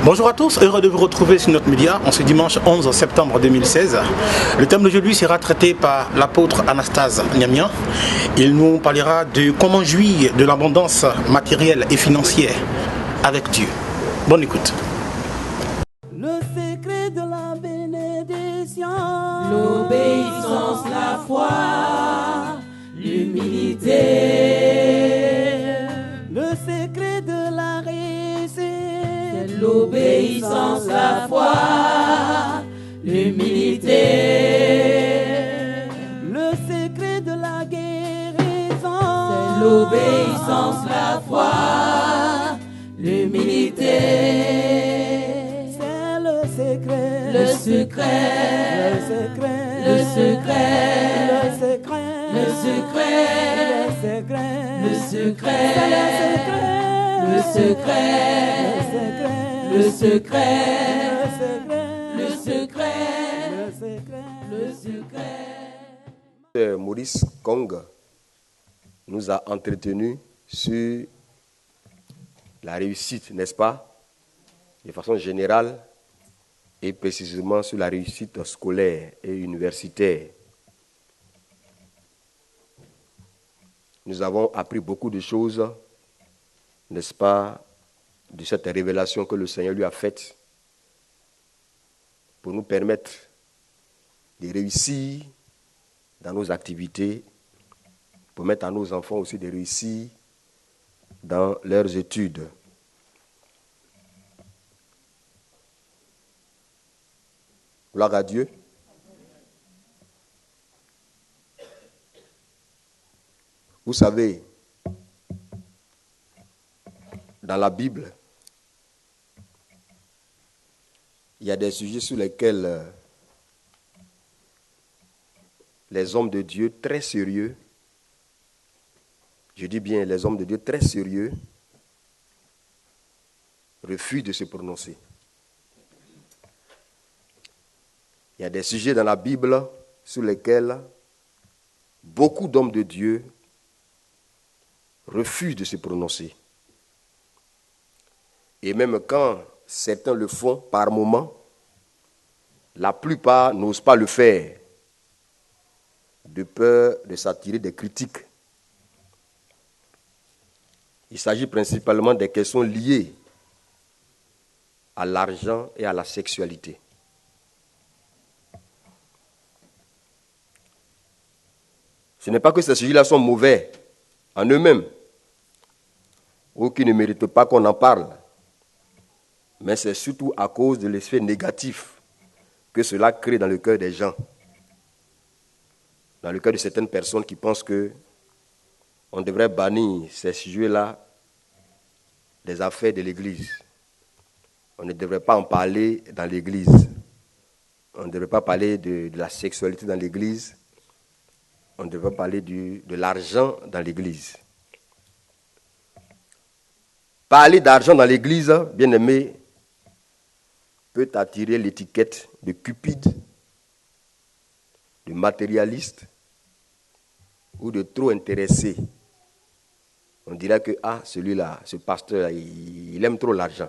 Bonjour à tous, heureux de vous retrouver sur notre média en ce dimanche 11 septembre 2016. Le thème d'aujourd'hui sera traité par l'apôtre Anastase Niamia. Il nous parlera de comment jouir de l'abondance matérielle et financière avec Dieu. Bonne écoute. Le secret de la bénédiction, l'obéissance, la foi, l'humilité. Le secret de la réussite, l'obéissance, la foi, l'humilité. Le secret de la guérison, c'est l'obéissance, la foi, l'humilité. C'est le secret, le secret, le secret, le secret, le secret, le secret, le secret, le secret, le secret, le secret, le secret, le secret, le secret, le secret. Maurice Kong nous a entretenu sur la réussite, n'est-ce pas, de façon générale, et précisément sur la réussite scolaire et universitaire. Nous avons appris beaucoup de choses, n'est-ce pas, de cette révélation que le Seigneur lui a faite pour nous permettre de réussir dans nos activités, pour permettre à nos enfants aussi de réussir dans leurs études. Gloire à Dieu. Vous savez, dans la Bible, il y a des sujets sur lesquels les hommes de Dieu très sérieux, je dis bien les hommes de Dieu très sérieux, refusent de se prononcer. Il y a des sujets dans la Bible sur lesquels beaucoup d'hommes de Dieu refusent de se prononcer. Et même quand certains le font par moment, la plupart n'osent pas le faire, de peur de s'attirer des critiques. Il s'agit principalement des questions liées à l'argent et à la sexualité. Ce n'est pas que ces sujets-là sont mauvais en eux-mêmes, ou qui ne méritent pas qu'on en parle, mais c'est surtout à cause de l'effet négatif que cela crée dans le cœur des gens, dans le cœur de certaines personnes qui pensent qu'on devrait bannir ces sujets-là des affaires de l'Église. On ne devrait pas en parler dans l'Église. On ne devrait pas parler de la sexualité dans l'Église. On ne devrait pas parler de l'argent dans l'Église. Parler d'argent dans l'Église, bien aimé, peut attirer l'étiquette de cupide, de matérialiste ou de trop intéressé. On dirait que, celui-là, ce pasteur, il aime trop l'argent.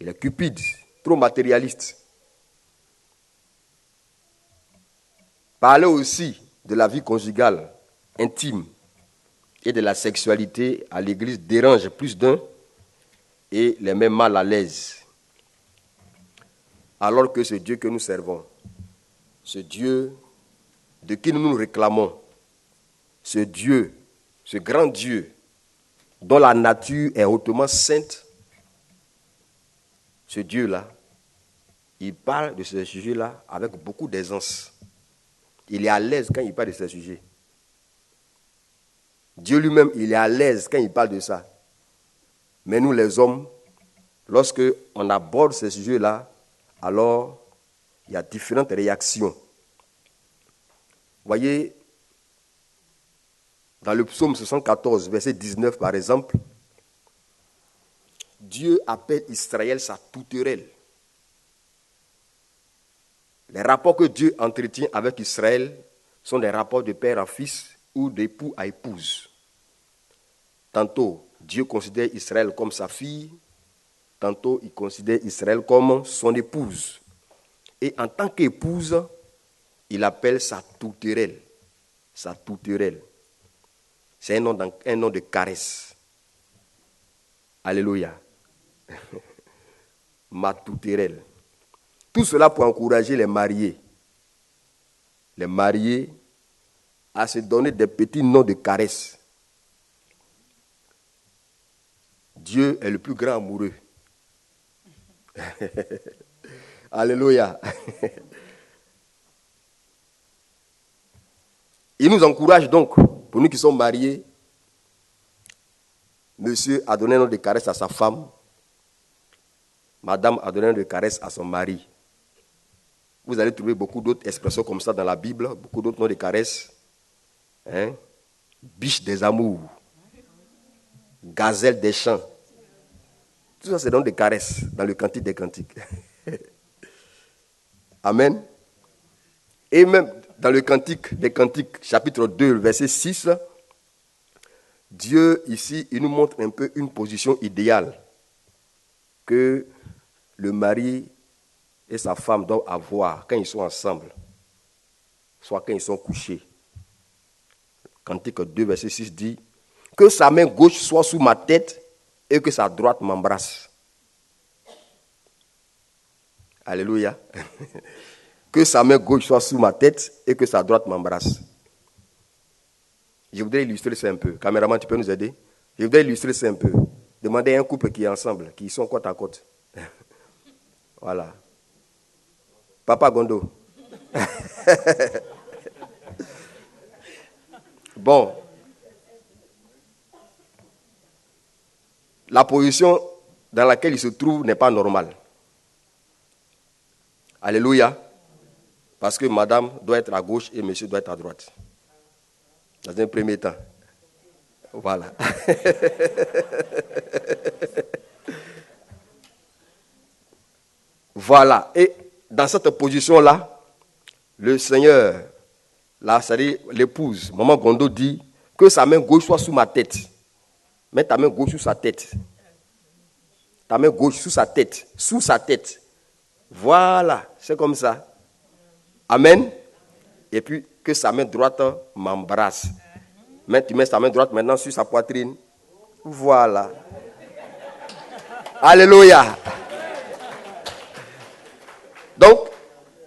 Il est cupide, trop matérialiste. Parler aussi de la vie conjugale, intime, et de la sexualité à l'Église dérange plus d'un et les met mal à l'aise. Alors que ce Dieu que nous servons, ce Dieu de qui nous nous réclamons, ce Dieu, ce grand Dieu, dont la nature est hautement sainte, ce Dieu-là, il parle de ce sujet-là avec beaucoup d'aisance. Il est à l'aise quand il parle de ce sujet. Dieu lui-même, il est à l'aise quand il parle de ça. Mais nous, les hommes, lorsque on aborde ce sujet-là, alors il y a différentes réactions. Voyez, dans le psaume 74, verset 19, par exemple, Dieu appelle Israël sa tourterelle. Les rapports que Dieu entretient avec Israël sont des rapports de père à fils ou d'époux à épouse. Tantôt, Dieu considère Israël comme sa fille, tantôt il considère Israël comme son épouse. Et en tant qu'épouse, il appelle sa tourterelle. Sa tourterelle. C'est un nom de caresse. Alléluia. Ma tourterelle. Tout cela pour encourager les mariés. Les mariés à se donner des petits noms de caresse. Dieu est le plus grand amoureux. Alléluia. Il nous encourage donc, pour nous qui sommes mariés, monsieur a donné un nom de caresse à sa femme, madame a donné un nom de caresse à son mari. Vous allez trouver beaucoup d'autres expressions comme ça dans la Bible, beaucoup d'autres noms de caresse. Hein? Biche des amours, gazelle des champs. Tout ça, c'est donc des caresses dans le Cantique des Cantiques. Amen. Et même dans le Cantique des Cantiques, chapitre 2, verset 6, Dieu, ici, il nous montre un peu une position idéale que le mari et sa femme doivent avoir quand ils sont ensemble, soit quand ils sont couchés. Cantique 2, verset 6 dit « Que sa main gauche soit sous ma tête et que sa droite m'embrasse. » Alléluia. Que sa main gauche soit sous ma tête et que sa droite m'embrasse. Je voudrais illustrer ça un peu. Caméraman, tu peux nous aider? Je voudrais illustrer ça un peu. Demandez à un couple qui est ensemble, qui sont côte à côte. Voilà. Papa Gondo. Bon. La position dans laquelle il se trouve n'est pas normale. Alléluia. Parce que madame doit être à gauche et monsieur doit être à droite. Dans un premier temps. Voilà. Voilà. Et dans cette position-là, le Seigneur, là, c'est-à-dire l'épouse, maman Gondo dit que sa main gauche soit sous ma tête. Mets ta main gauche sous sa tête. Ta main gauche sous sa tête. Sous sa tête. Voilà. C'est comme ça. Amen. Et puis, que sa main droite m'embrasse. Mais tu mets sa main droite maintenant sur sa poitrine. Voilà. Alléluia. Donc,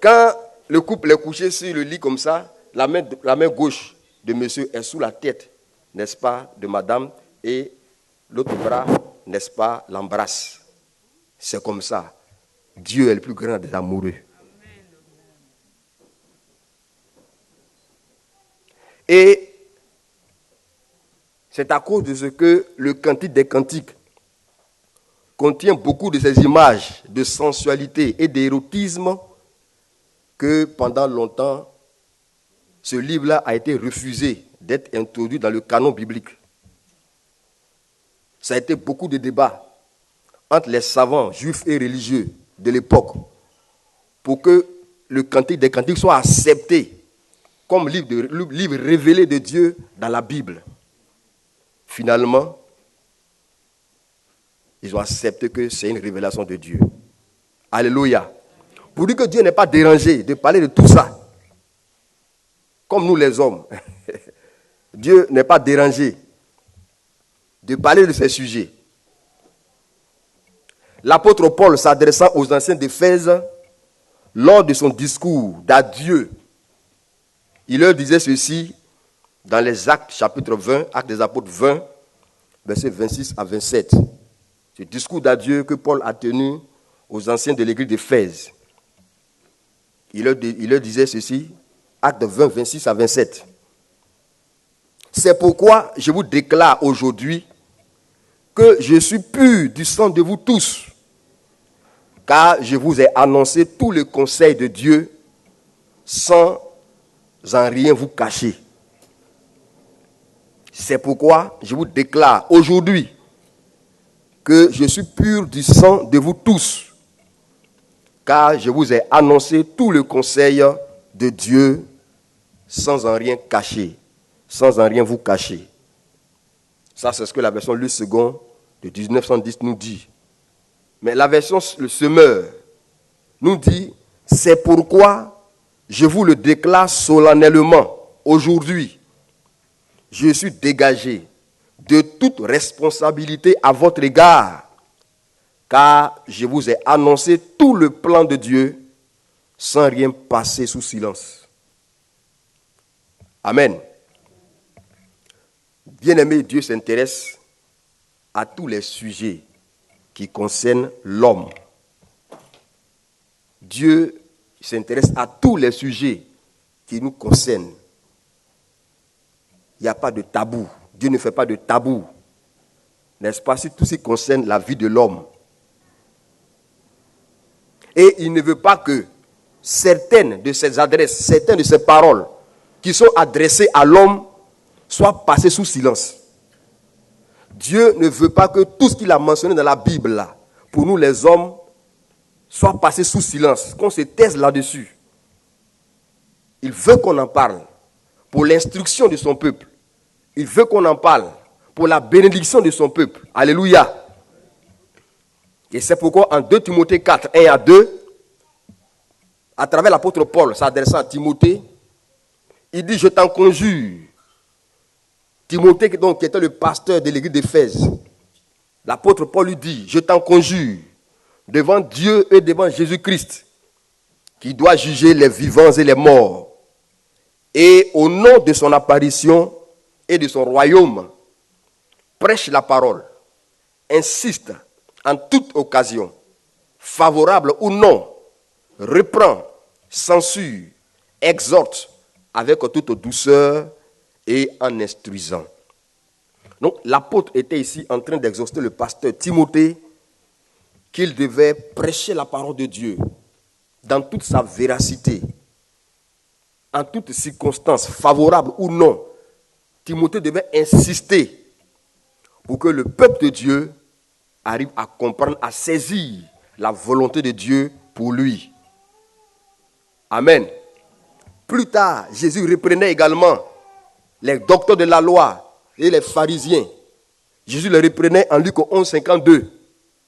quand le couple est couché sur le lit comme ça, la main gauche de monsieur est sous la tête, n'est-ce pas, de madame, et l'autre bras, n'est-ce pas, l'embrasse. C'est comme ça. Dieu est le plus grand des amoureux. Et c'est à cause de ce que le Cantique des Cantiques contient beaucoup de ces images de sensualité et d'érotisme que pendant longtemps, ce livre-là a été refusé d'être introduit dans le canon biblique. Ça a été beaucoup de débats entre les savants juifs et religieux de l'époque pour que le Cantique des Cantiques soit accepté comme livre révélé de Dieu dans la Bible. Finalement, ils ont accepté que c'est une révélation de Dieu. Alléluia. Pour dire que Dieu n'est pas dérangé de parler de tout ça, comme nous les hommes. Dieu n'est pas dérangé de parler de ces sujets. L'apôtre Paul, s'adressant aux anciens d'Éphèse, lors de son discours d'adieu, il leur disait ceci dans les Actes chapitre 20, Actes des Apôtres 20, versets 26 à 27. Ce discours d'adieu que Paul a tenu aux anciens de l'église d'Éphèse. Il leur disait ceci, Actes 20, 26 à 27. C'est pourquoi je vous déclare aujourd'hui que je suis pur du sang de vous tous, car je vous ai annoncé tout le conseil de Dieu sans en rien vous cacher. C'est pourquoi je vous déclare aujourd'hui que je suis pur du sang de vous tous, car je vous ai annoncé tout le conseil de Dieu sans en rien cacher, sans en rien vous cacher. Ça, c'est ce que la version Le Second de 1910 nous dit. Mais la version le semeur nous dit, c'est pourquoi je vous le déclare solennellement aujourd'hui. Je suis dégagé de toute responsabilité à votre égard, car je vous ai annoncé tout le plan de Dieu sans rien passer sous silence. Amen. Bien-aimé, Dieu s'intéresse à tous les sujets qui concernent l'homme. Dieu s'intéresse à tous les sujets qui nous concernent. Il n'y a pas de tabou. Dieu ne fait pas de tabou. N'est-ce pas? C'est tout ce qui concerne la vie de l'homme. Et il ne veut pas que certaines de ces adresses, certaines de ces paroles qui sont adressées à l'homme soient passées sous silence. Dieu ne veut pas que tout ce qu'il a mentionné dans la Bible, là, pour nous les hommes, soit passé sous silence, qu'on se taise là-dessus. Il veut qu'on en parle pour l'instruction de son peuple. Il veut qu'on en parle pour la bénédiction de son peuple. Alléluia. Et c'est pourquoi en 2 Timothée 4, 1 à 2, à travers l'apôtre Paul s'adressant à Timothée, il dit, je t'en conjure. Timothée, donc, qui était le pasteur de l'église d'Éphèse, l'apôtre Paul lui dit, je t'en conjure, devant Dieu et devant Jésus-Christ, qui doit juger les vivants et les morts, et au nom de son apparition et de son royaume, prêche la parole, insiste en toute occasion, favorable ou non, reprend, censure, exhorte avec toute douceur et en instruisant. Donc l'apôtre était ici en train d'exhorter le pasteur Timothée qu'il devait prêcher la parole de Dieu dans toute sa véracité, en toutes circonstances, favorables ou non. Timothée devait insister pour que le peuple de Dieu arrive à comprendre, à saisir la volonté de Dieu pour lui. Amen. Plus tard, Jésus reprenait également les docteurs de la loi et les pharisiens. Jésus les reprenait en Luc 11, 52,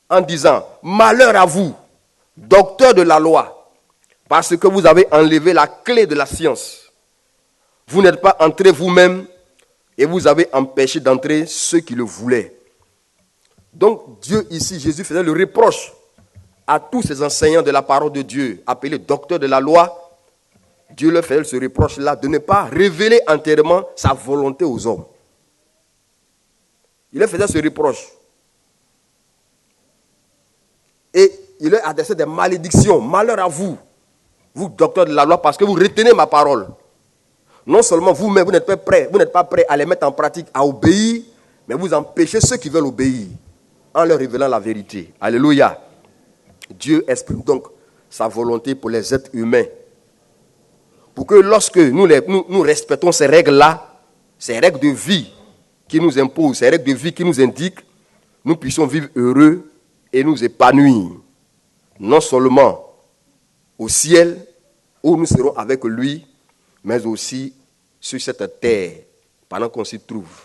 en disant, malheur à vous, docteurs de la loi, parce que vous avez enlevé la clé de la science. Vous n'êtes pas entrés vous-même et vous avez empêché d'entrer ceux qui le voulaient. Donc Dieu ici, Jésus faisait le reproche à tous ces enseignants de la parole de Dieu, appelés docteurs de la loi. Dieu leur faisait ce reproche-là de ne pas révéler entièrement sa volonté aux hommes. Il leur faisait ce reproche. Et il leur adressait des malédictions. Malheur à vous, vous docteurs de la loi, parce que vous retenez ma parole. Non seulement vous-même, vous n'êtes pas prêts à les mettre en pratique, à obéir, mais vous empêchez ceux qui veulent obéir en leur révélant la vérité. Alléluia. Dieu exprime donc sa volonté pour les êtres humains. Pour que lorsque nous respectons ces règles-là, ces règles de vie qui nous imposent, ces règles de vie qui nous indiquent, nous puissions vivre heureux et nous épanouir. Non seulement au ciel, où nous serons avec lui, mais aussi sur cette terre, pendant qu'on s'y trouve.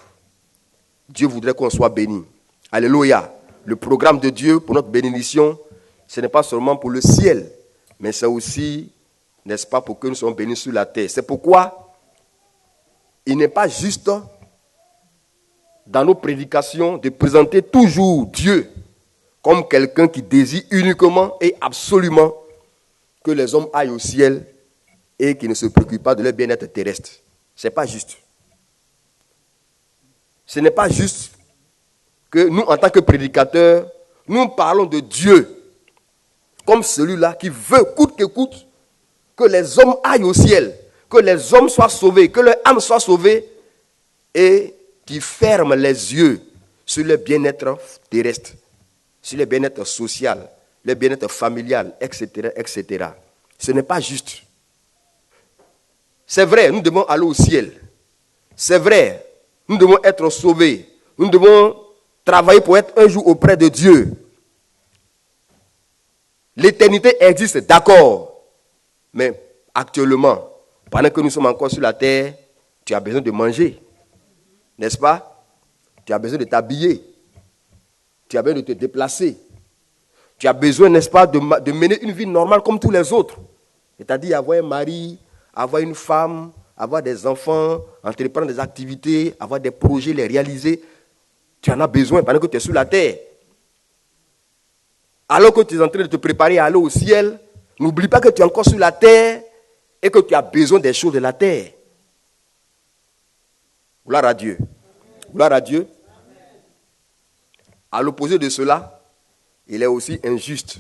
Dieu voudrait qu'on soit béni. Alléluia. Le programme de Dieu pour notre bénédiction, ce n'est pas seulement pour le ciel, mais c'est aussi, n'est-ce pas, pour que nous soyons bénis sur la terre. C'est pourquoi il n'est pas juste dans nos prédications de présenter toujours Dieu comme quelqu'un qui désire uniquement et absolument que les hommes aillent au ciel et qui ne se préoccupent pas de leur bien-être terrestre. Ce n'est pas juste. Ce n'est pas juste que nous, en tant que prédicateurs, nous parlons de Dieu comme celui-là qui veut, coûte que coûte, que les hommes aillent au ciel, que les hommes soient sauvés, que leur âme soit sauvée, et qui ferme les yeux sur le bien-être terrestre, sur le bien-être social, le bien-être familial, etc., etc. Ce n'est pas juste. C'est vrai, nous devons aller au ciel. C'est vrai, nous devons être sauvés. Nous devons travailler pour être un jour auprès de Dieu. L'éternité existe, d'accord. Mais actuellement, pendant que nous sommes encore sur la terre, tu as besoin de manger. N'est-ce pas? Tu as besoin de t'habiller. Tu as besoin de te déplacer. Tu as besoin, n'est-ce pas, de mener une vie normale comme tous les autres. C'est-à-dire avoir un mari, avoir une femme, avoir des enfants, entreprendre des activités, avoir des projets, les réaliser. Tu en as besoin pendant que tu es sur la terre. Alors que tu es en train de te préparer à aller au ciel, n'oublie pas que tu es encore sur la terre et que tu as besoin des choses de la terre. Gloire à Dieu. Gloire à Dieu. À l'opposé de cela, il est aussi injuste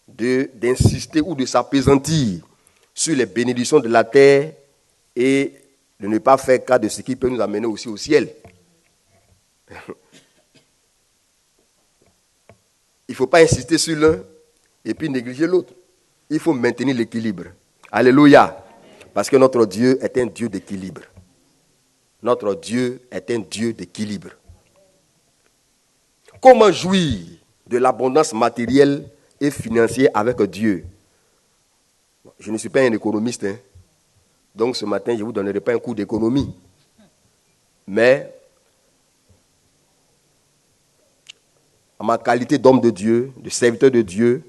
d'insister ou de s'appesantir sur les bénédictions de la terre et de ne pas faire cas de ce qui peut nous amener aussi au ciel. Il ne faut pas insister sur l'un et puis négliger l'autre. Il faut maintenir l'équilibre. Alléluia. Parce que notre Dieu est un Dieu d'équilibre. Notre Dieu est un Dieu d'équilibre. Comment jouir de l'abondance matérielle et financière avec Dieu? Je ne suis pas un économiste, hein. Donc ce matin, je ne vous donnerai pas un cours d'économie. Mais, en ma qualité d'homme de Dieu, de serviteur de Dieu,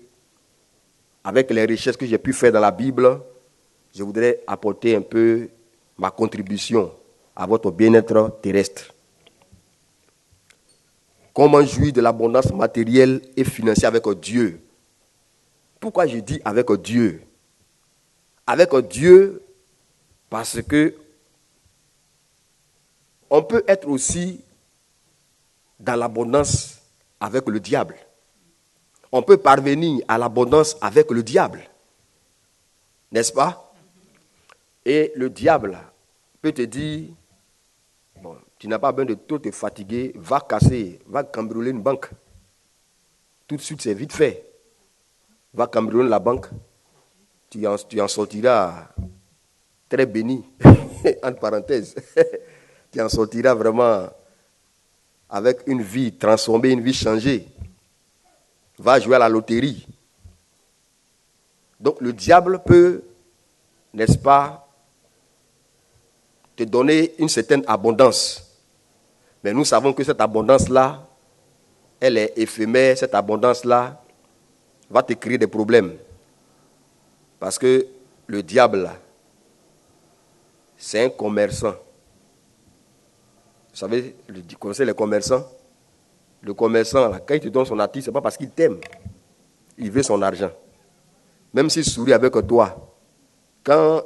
avec les richesses que j'ai pu faire dans la Bible, je voudrais apporter un peu ma contribution à votre bien-être terrestre. Comment jouir de l'abondance matérielle et financière avec Dieu? Pourquoi je dis avec Dieu? Avec Dieu, parce que on peut être aussi dans l'abondance avec le diable. On peut parvenir à l'abondance avec le diable. N'est-ce pas? Et le diable peut te dire, bon, tu n'as pas besoin de trop te fatiguer, va cambrioler une banque. Tout de suite, c'est vite fait. Va cambrioler la banque, tu en sortiras très béni, entre parenthèses. Tu en sortiras vraiment avec une vie transformée, une vie changée. Va jouer à la loterie. Donc le diable peut, n'est-ce pas, te donner une certaine abondance. Mais nous savons que cette abondance-là, elle est éphémère. Cette abondance-là va te créer des problèmes. Parce que le diable, c'est un commerçant. Vous savez, vous connaissez les commerçants? Le commerçant, là, quand il te donne son article, ce n'est pas parce qu'il t'aime. Il veut son argent. Même s'il sourit avec toi, quand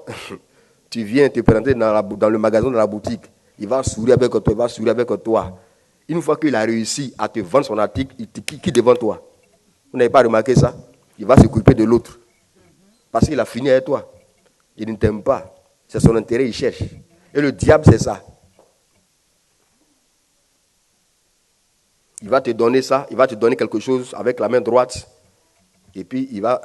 tu viens te présenter dans le magasin, dans la boutique, il va sourire avec toi, il va sourire avec toi. Une fois qu'il a réussi à te vendre son article, il te quitte devant toi. Vous n'avez pas remarqué ça? Il va s'occuper de l'autre. Parce qu'il a fini avec toi. Il ne t'aime pas. C'est son intérêt, il cherche. Et le diable, c'est ça. Il va te donner ça, il va te donner quelque chose avec la main droite. Et puis, il va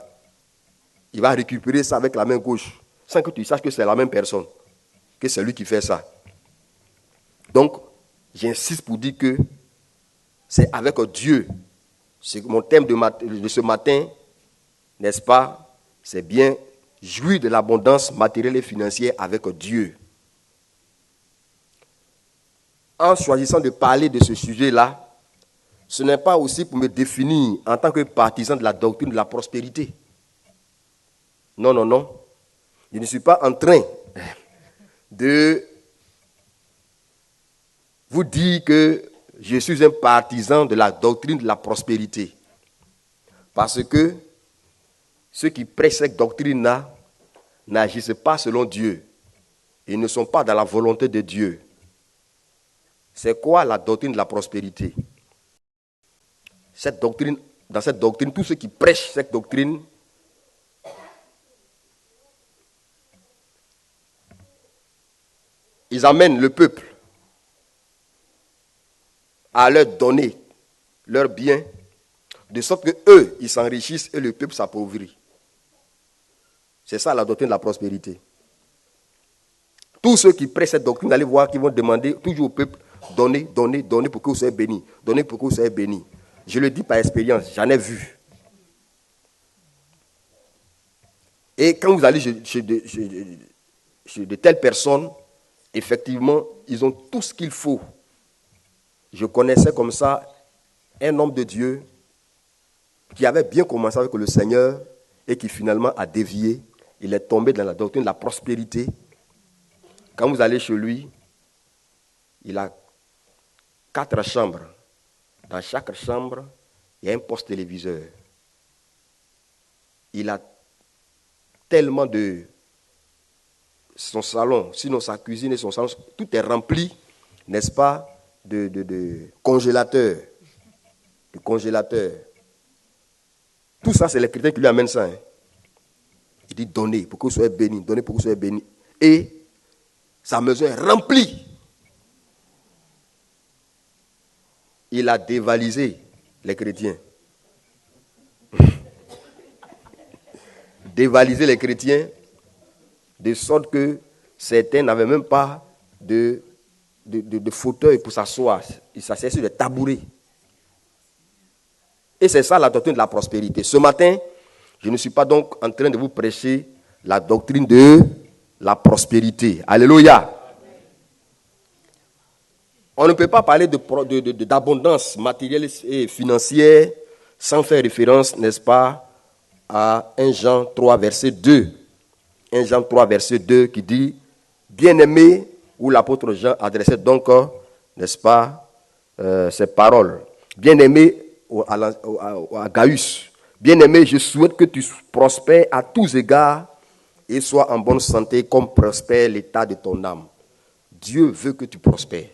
récupérer ça avec la main gauche. Sans que tu saches que c'est la même personne. Que c'est lui qui fait ça. Donc, j'insiste pour dire que c'est avec Dieu. C'est mon thème de ce matin, n'est-ce pas? C'est bien jouir de l'abondance matérielle et financière avec Dieu. En choisissant de parler de ce sujet-là, ce n'est pas aussi pour me définir en tant que partisan de la doctrine de la prospérité. Non, non, non. Je ne suis pas en train de vous dire que je suis un partisan de la doctrine de la prospérité. Parce que ceux qui prêchent cette doctrine-là n'agissent pas selon Dieu. Ils ne sont pas dans la volonté de Dieu. C'est quoi la doctrine de la prospérité? Dans cette doctrine, tous ceux qui prêchent cette doctrine ils amènent le peuple à leur donner leurs biens, de sorte que eux, ils s'enrichissent et le peuple s'appauvrit. C'est ça la doctrine de la prospérité. Tous ceux qui prêchent cette doctrine, allez voir qu'ils vont demander toujours au peuple, donnez, donnez, donnez pour que vous soyez bénis. Donnez pour que vous soyez bénis. Je le dis par expérience, j'en ai vu. Et quand vous allez chez de telles personnes, effectivement, ils ont tout ce qu'il faut. Je connaissais comme ça un homme de Dieu qui avait bien commencé avec le Seigneur et qui finalement a dévié. Il est tombé dans la doctrine de la prospérité. Quand vous allez chez lui, il a 4 chambres. Dans chaque chambre, il y a un poste téléviseur. Il a tellement de... Son salon, sinon sa cuisine et son salon, tout est rempli, n'est-ce pas, de congélateurs. De congélateurs. Tout ça, c'est les chrétiens qui lui amènent ça. Il dit donnez pour que vous soyez bénis, donnez pour que vous soyez bénis. Et sa maison est remplie. Il a dévalisé les chrétiens. Dévalisé les chrétiens, de sorte que certains n'avaient même pas de fauteuil pour s'asseoir. Ils s'asseyaient sur des tabourets. Et c'est ça la doctrine de la prospérité. Ce matin, je ne suis pas donc en train de vous prêcher la doctrine de la prospérité. Alléluia. On ne peut pas parler d'abondance matérielle et financière sans faire référence, n'est-ce pas, à 1 Jean 3, verset 2. 1 Jean 3, verset 2 qui dit « Bien-aimé » où l'apôtre Jean adressait donc, n'est-ce pas, ces paroles. « Bien-aimé » à Gaius. « Bien-aimé, je souhaite que tu prospères à tous égards et sois en bonne santé comme prospère l'état de ton âme. » Dieu veut que tu prospères.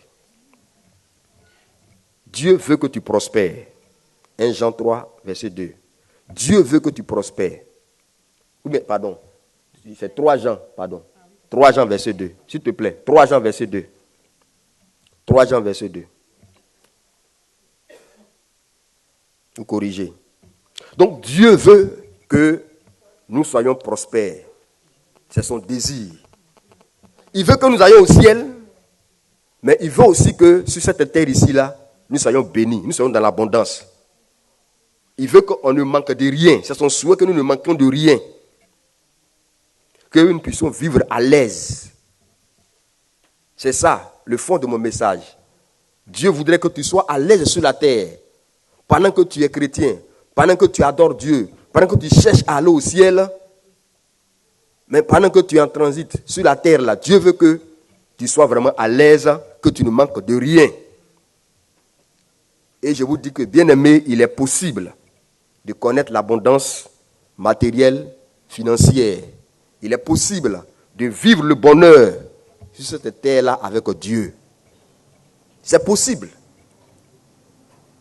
Dieu veut que tu prospères. 1 Jean 3, verset 2. Dieu veut que tu prospères. Ou bien, pardon, c'est 3 Jean, pardon. 3 Jean, verset 2. S'il te plaît, 3 Jean, verset 2. 3 Jean, verset 2. Vous corrigez. Donc, Dieu veut que nous soyons prospères. C'est son désir. Il veut que nous allions au ciel, mais il veut aussi que sur cette terre ici-là, nous soyons bénis, nous soyons dans l'abondance. Il veut qu'on ne manque de rien. C'est son souhait que nous ne manquions de rien. Que nous puissions vivre à l'aise. C'est ça, le fond de mon message. Dieu voudrait que tu sois à l'aise sur la terre. Pendant que tu es chrétien, pendant que tu adores Dieu, pendant que tu cherches à aller au ciel, mais pendant que tu es en transit sur la terre, là, Dieu veut que tu sois vraiment à l'aise, que tu ne manques de rien. Et je vous dis que, bien aimé, il est possible de connaître l'abondance matérielle, financière. Il est possible de vivre le bonheur sur cette terre-là avec Dieu. C'est possible.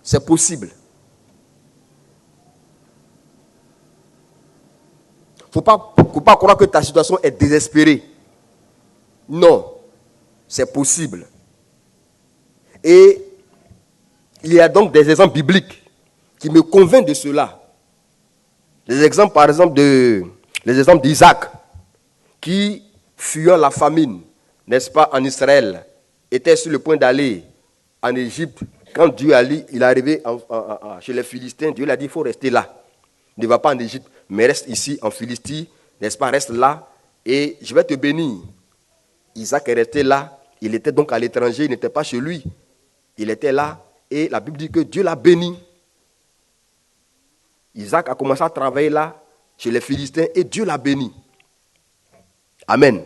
C'est possible. Il ne faut pas croire que ta situation est désespérée. Non, c'est possible. Et il y a donc des exemples bibliques qui me convainquent de cela. Les exemples, par exemple, les exemples d'Isaac, qui, fuyant la famine, n'est-ce pas, en Israël, était sur le point d'aller en Égypte. Quand Dieu il est arrivé chez les Philistins, Dieu lui a dit, il faut rester là. Ne va pas en Égypte, mais reste ici, en Philistie, n'est-ce pas, reste là, et je vais te bénir. Isaac est resté là, il était donc à l'étranger, il n'était pas chez lui. Il était là, et la Bible dit que Dieu l'a béni. Isaac a commencé à travailler là, chez les Philistins, et Dieu l'a béni. Amen.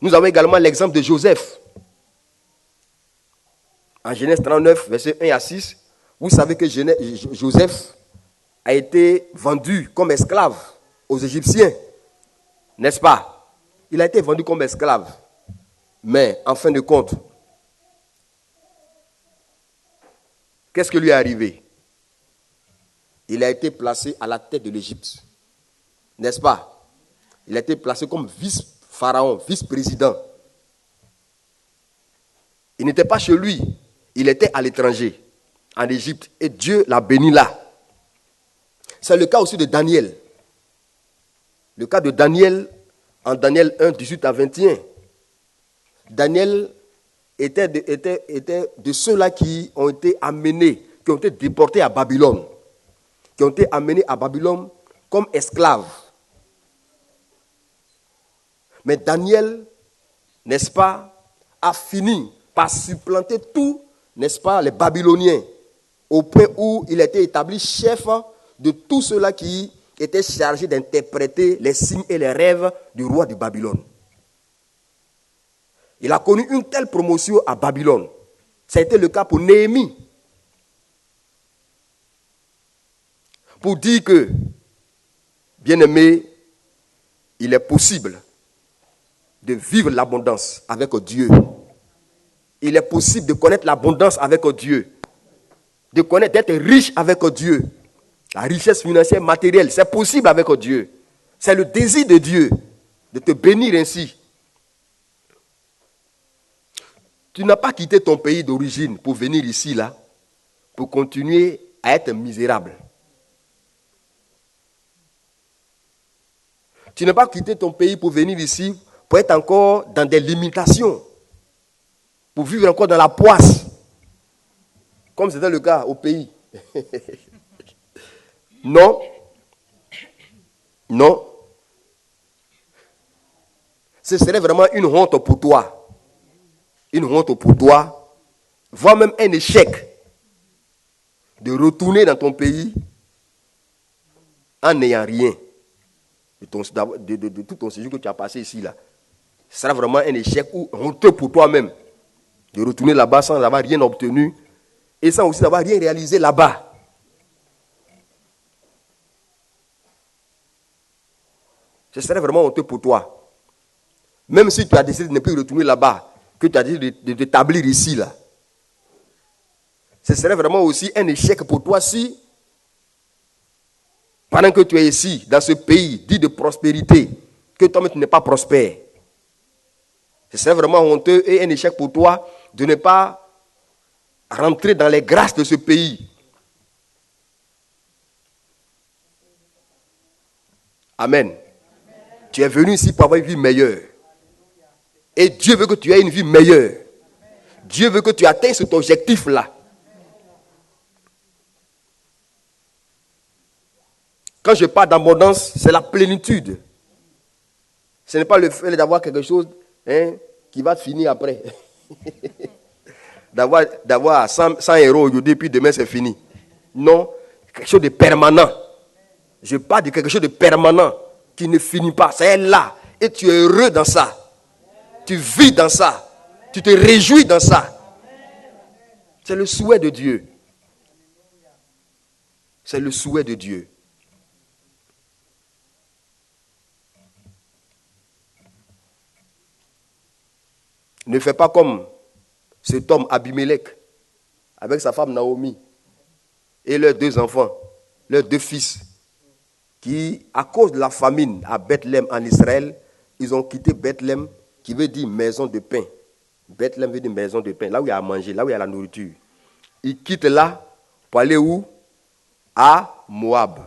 Nous avons également l'exemple de Joseph. En Genèse 39, versets 1 à 6, vous savez que Joseph a été vendu comme esclave aux Égyptiens. N'est-ce pas? Il a été vendu comme esclave. Mais, en fin de compte, qu'est-ce qui lui est arrivé? Il a été placé à la tête de l'Égypte. N'est-ce pas? Il a été placé comme vice-pharaon, vice-président. Il n'était pas chez lui. Il était à l'étranger, en Égypte. Et Dieu l'a béni là. C'est le cas aussi de Daniel. Le cas de Daniel, en Daniel 1, 18 à 21. Daniel était de ceux-là qui ont été amenés, qui ont été déportés à Babylone. Qui ont été amenés à Babylone comme esclaves. Mais Daniel, n'est-ce pas, a fini par supplanter tout, n'est-ce pas, les Babyloniens au point où il était établi chef de tous ceux-là qui étaient chargés d'interpréter les signes et les rêves du roi de Babylone. Il a connu une telle promotion à Babylone. Ça a été le cas pour Néhémie. Pour dire que, bien-aimé, il est possible de vivre l'abondance avec Dieu. Il est possible de connaître l'abondance avec Dieu. De connaître, d'être riche avec Dieu. La richesse financière, matérielle, c'est possible avec Dieu. C'est le désir de Dieu de te bénir ainsi. Tu n'as pas quitté ton pays d'origine pour venir ici, là, pour continuer à être misérable. Tu n'as pas quitté ton pays pour venir ici pour être encore dans des limitations, pour vivre encore dans la poisse, comme c'était le cas au pays. Non. Non. Ce serait vraiment une honte pour toi. Une honte pour toi, voire même un échec de retourner dans ton pays en n'ayant rien de tout ton séjour que tu as passé ici, là. Ce sera vraiment un échec ou honteux pour toi-même de retourner là-bas sans avoir rien obtenu et sans aussi avoir rien réalisé là-bas. Ce serait vraiment honteux pour toi. Même si tu as décidé de ne plus retourner là-bas, que tu as décidé de t'établir ici, là. Ce serait vraiment aussi un échec pour toi si, pendant que tu es ici, dans ce pays dit de prospérité, que toi-même tu n'es pas prospère. Ce serait vraiment honteux et un échec pour toi de ne pas rentrer dans les grâces de ce pays. Amen. Tu es venu ici pour avoir une vie meilleure. Et Dieu veut que tu aies une vie meilleure. Dieu veut que tu atteignes cet objectif-là. Quand je parle d'abondance, c'est la plénitude. Ce n'est pas le fait d'avoir quelque chose qui va finir après. d'avoir 100 euros aujourd'hui, puis demain c'est fini. Non, quelque chose de permanent. Je parle de quelque chose de permanent qui ne finit pas. C'est là. Et tu es heureux dans ça. Tu vis dans ça. Tu te réjouis dans ça. C'est le souhait de Dieu. C'est le souhait de Dieu. Ne fais pas comme cet homme Abimelech avec sa femme Naomi et leurs 2 enfants, leurs 2 fils, qui, à cause de la famine à Bethléem en Israël, ils ont quitté Bethléem, qui veut dire maison de pain. Bethléem veut dire maison de pain, là où il y a à manger, là où il y a la nourriture. Ils quittent là pour aller où? À Moab.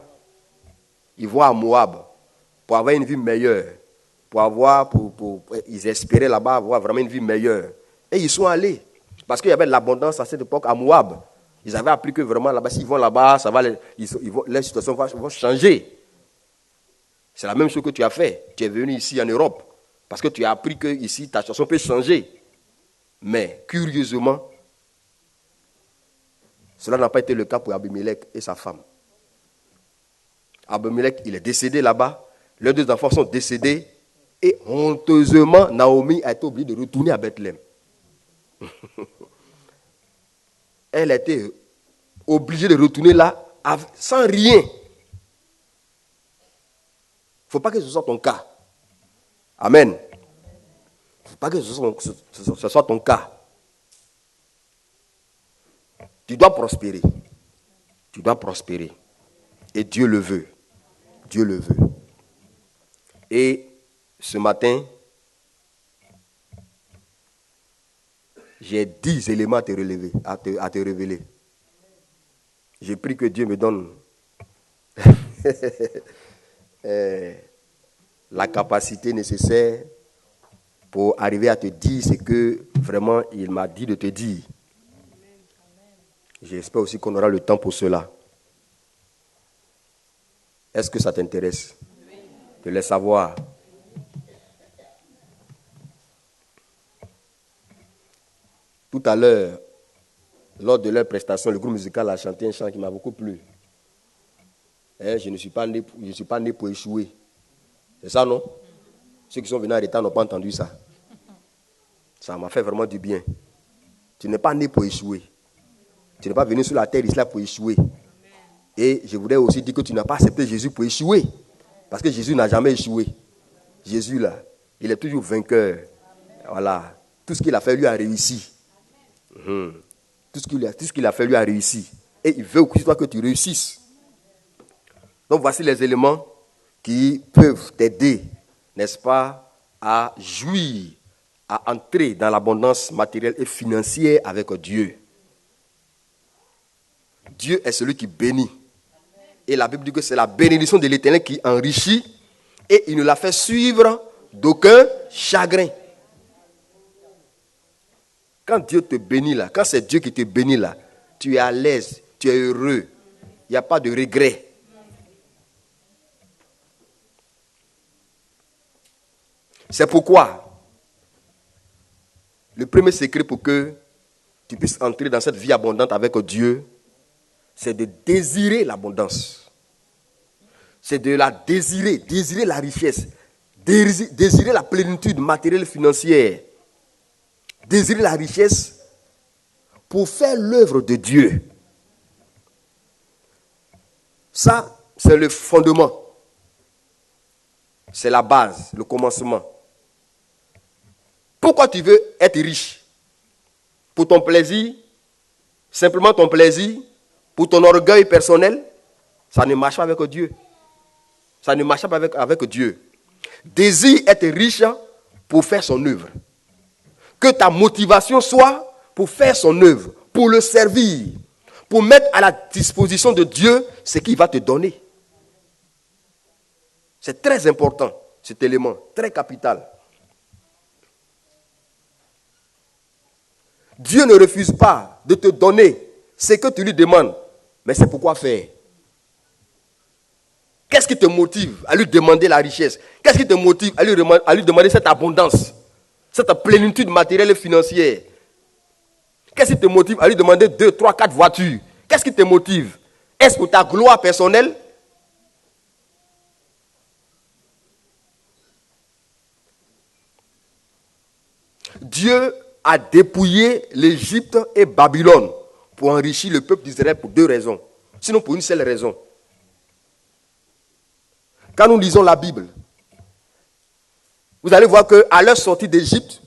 Ils vont à Moab pour avoir une vie meilleure. Ils espéraient là-bas avoir vraiment une vie meilleure. Et ils sont allés. Parce qu'il y avait de l'abondance à cette époque à Moab. Ils avaient appris que vraiment là-bas, s'ils vont là-bas, leur situation va changer. C'est la même chose que tu as fait. Tu es venu ici en Europe. Parce que tu as appris que ici, ta situation peut changer. Mais, curieusement, cela n'a pas été le cas pour Abimelech et sa femme. Abimelech, il est décédé là-bas. Leurs 2 enfants sont décédés. Et honteusement, Naomi a été obligée de retourner à Bethléem. Elle a été obligée de retourner là sans rien. Il ne faut pas que ce soit ton cas. Amen. Il ne faut pas que ce soit ton cas. Tu dois prospérer. Tu dois prospérer. Et Dieu le veut. Dieu le veut. Et ce matin, j'ai 10 éléments à te révéler. J'ai pris que Dieu me donne la capacité nécessaire pour arriver à te dire ce que vraiment il m'a dit de te dire. J'espère aussi qu'on aura le temps pour cela. Est-ce que ça t'intéresse de les savoir? Tout à l'heure, lors de leur prestation, le groupe musical a chanté un chant qui m'a beaucoup plu. Je ne suis pas né pour échouer. C'est ça, non? Ceux qui sont venus en retard n'ont pas entendu ça. Ça m'a fait vraiment du bien. Tu n'es pas né pour échouer. Tu n'es pas venu sur la terre ici là pour échouer. Et je voudrais aussi dire que tu n'as pas accepté Jésus pour échouer. Parce que Jésus n'a jamais échoué. Jésus là, il est toujours vainqueur. Voilà. Tout ce qu'il a fait, lui a réussi. Tout ce qu'il a fait, lui a réussi. Et il veut aussi toi que tu réussisses. Donc voici les éléments qui peuvent t'aider, n'est-ce pas, à jouir, à entrer dans l'abondance matérielle et financière avec Dieu. Dieu est celui qui bénit. Et la Bible dit que c'est la bénédiction de l'Éternel qui enrichit et il ne la fait suivre d'aucun chagrin. Quand Dieu te bénit là, quand c'est Dieu qui te bénit là, tu es à l'aise, tu es heureux, il n'y a pas de regret. C'est pourquoi le premier secret pour que tu puisses entrer dans cette vie abondante avec Dieu, c'est de désirer l'abondance. C'est de la désirer la richesse, désirer la plénitude matérielle et financière, désirer la richesse pour faire l'œuvre de Dieu. Ça, c'est le fondement. C'est la base, le commencement. Pourquoi tu veux être riche? Pour ton plaisir? Simplement ton plaisir? Pour ton orgueil personnel? Ça ne marche pas avec Dieu. Ça ne marche pas avec Dieu. Désire être riche pour faire son œuvre. Que ta motivation soit pour faire son œuvre, pour le servir, pour mettre à la disposition de Dieu ce qu'il va te donner. C'est très important, cet élément, très capital. Dieu ne refuse pas de te donner ce que tu lui demandes, mais c'est pourquoi faire. Qu'est-ce qui te motive à lui demander la richesse? Qu'est-ce qui te motive à lui demander cette abondance, cette plénitude matérielle et financière? Qu'est-ce qui te motive à lui demander 2, 3, 4 voitures? Qu'est-ce qui te motive? Est-ce pour ta gloire personnelle? Dieu a dépouillé l'Égypte et Babylone pour enrichir le peuple d'Israël pour 2 raisons. Sinon pour une seule raison. Quand nous lisons la Bible, vous allez voir qu'à leur sortie d'Égypte,